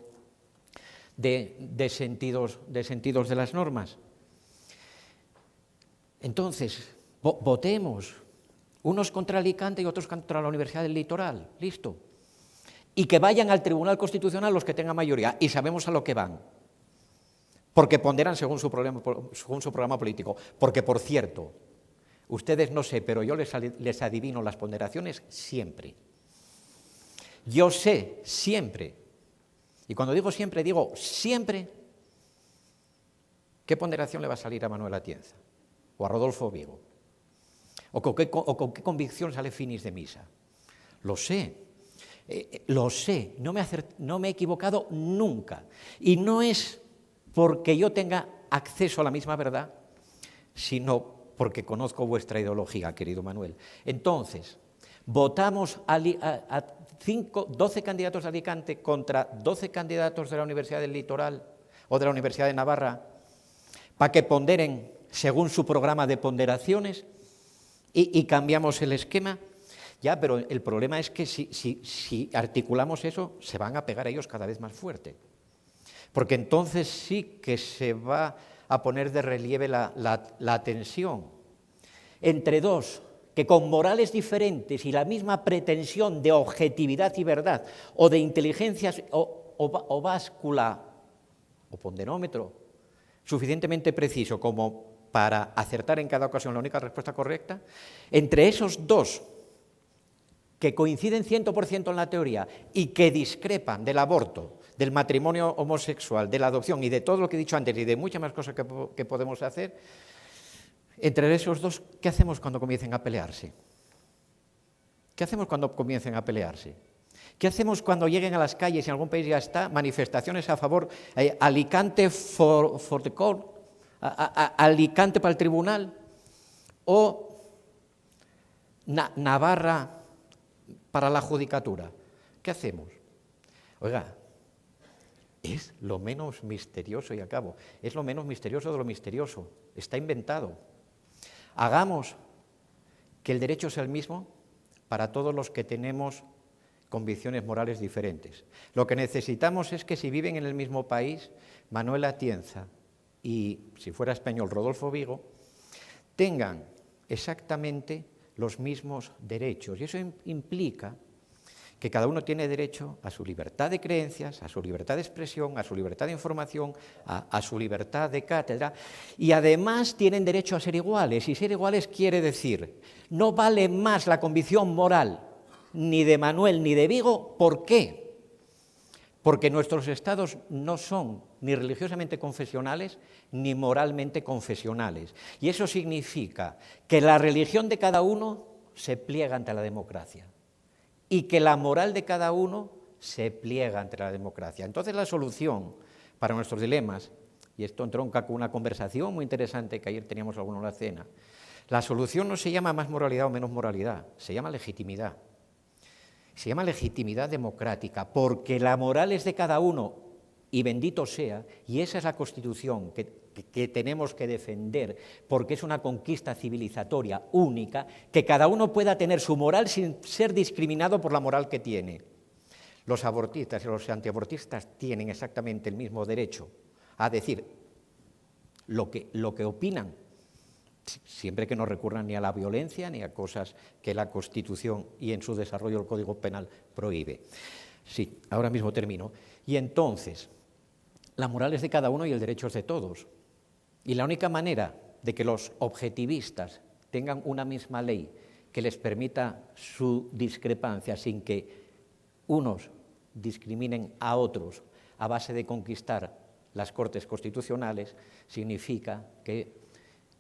de sentidos de las normas. Entonces, votemos, unos contra Alicante y otros contra la Universidad del Litoral, listo. Y que vayan al Tribunal Constitucional los que tengan mayoría, y sabemos a lo que van, porque ponderan según su programa político. Porque, por cierto, ustedes no sé, pero yo les adivino las ponderaciones siempre. Yo sé siempre, y cuando digo siempre, digo siempre, qué ponderación le va a salir a Manuel Atienza, o a Rodolfo Vigo, o con qué convicción sale Finis de Misa. Lo sé. Lo sé, no me he equivocado nunca. Y no es porque yo tenga acceso a la misma verdad, sino porque conozco vuestra ideología, querido Manuel. Entonces, votamos a 12 candidatos de Alicante contra 12 candidatos de la Universidad del Litoral o de la Universidad de Navarra para que ponderen según su programa de ponderaciones y cambiamos el esquema. Ya, pero el problema es que si articulamos eso, se van a pegar a ellos cada vez más fuerte. Porque entonces sí que se va a poner de relieve la tensión entre dos que con morales diferentes y la misma pretensión de objetividad y verdad, o de inteligencia o báscula o ponderómetro suficientemente preciso como para acertar en cada ocasión la única respuesta correcta, entre esos dos que coinciden 100% en la teoría y que discrepan del aborto, del matrimonio homosexual, de la adopción y de todo lo que he dicho antes y de muchas más cosas que podemos hacer, entre esos dos, ¿qué hacemos cuando comiencen a pelearse? ¿Qué hacemos cuando comiencen a pelearse? ¿Qué hacemos cuando lleguen a las calles y en algún país ya está manifestaciones a favor, Alicante for the court, Alicante para el tribunal, o Navarra para la judicatura? ¿Qué hacemos? Oiga, es lo menos misterioso, y acabo, es lo menos misterioso de lo misterioso, está inventado. Hagamos que el derecho sea el mismo para todos los que tenemos convicciones morales diferentes. Lo que necesitamos es que si viven en el mismo país, Manuel Atienza y, si fuera español, Rodolfo Vigo, tengan exactamente los mismos derechos. Y eso implica que cada uno tiene derecho a su libertad de creencias, a su libertad de expresión, a su libertad de información, a su libertad de cátedra, y además tienen derecho a ser iguales. Y ser iguales quiere decir, no vale más la convicción moral ni de Manuel ni de Vigo. ¿Por qué? Porque nuestros estados no son ni religiosamente confesionales ni moralmente confesionales. Y eso significa que la religión de cada uno se pliega ante la democracia y que la moral de cada uno se pliega ante la democracia. Entonces la solución para nuestros dilemas, y esto entronca con una conversación muy interesante que ayer teníamos alguno en la cena, la solución no se llama más moralidad o menos moralidad, se llama legitimidad. Se llama legitimidad democrática, porque la moral es de cada uno, y bendito sea, y esa es la Constitución que tenemos que defender, porque es una conquista civilizatoria única, que cada uno pueda tener su moral sin ser discriminado por la moral que tiene. Los abortistas y los antiabortistas tienen exactamente el mismo derecho a decir lo que opinan, siempre que no recurran ni a la violencia ni a cosas que la Constitución y en su desarrollo el Código Penal prohíbe. Sí, ahora mismo termino. Y entonces, la moral es de cada uno y el derecho es de todos. Y la única manera de que los objetivistas tengan una misma ley que les permita su discrepancia sin que unos discriminen a otros a base de conquistar las Cortes Constitucionales, significa que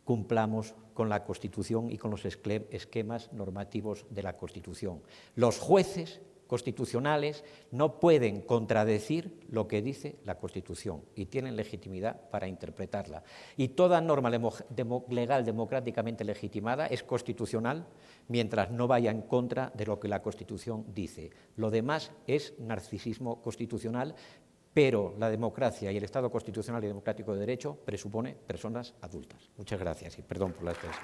cumplamos con la Constitución y con los esquemas normativos de la Constitución. Los jueces constitucionales no pueden contradecir lo que dice la Constitución y tienen legitimidad para interpretarla. Y toda norma legal democráticamente legitimada es constitucional mientras no vaya en contra de lo que la Constitución dice. Lo demás es narcisismo constitucional, pero la democracia y el Estado constitucional y democrático de derecho presupone personas adultas. Muchas gracias y perdón por la extensión.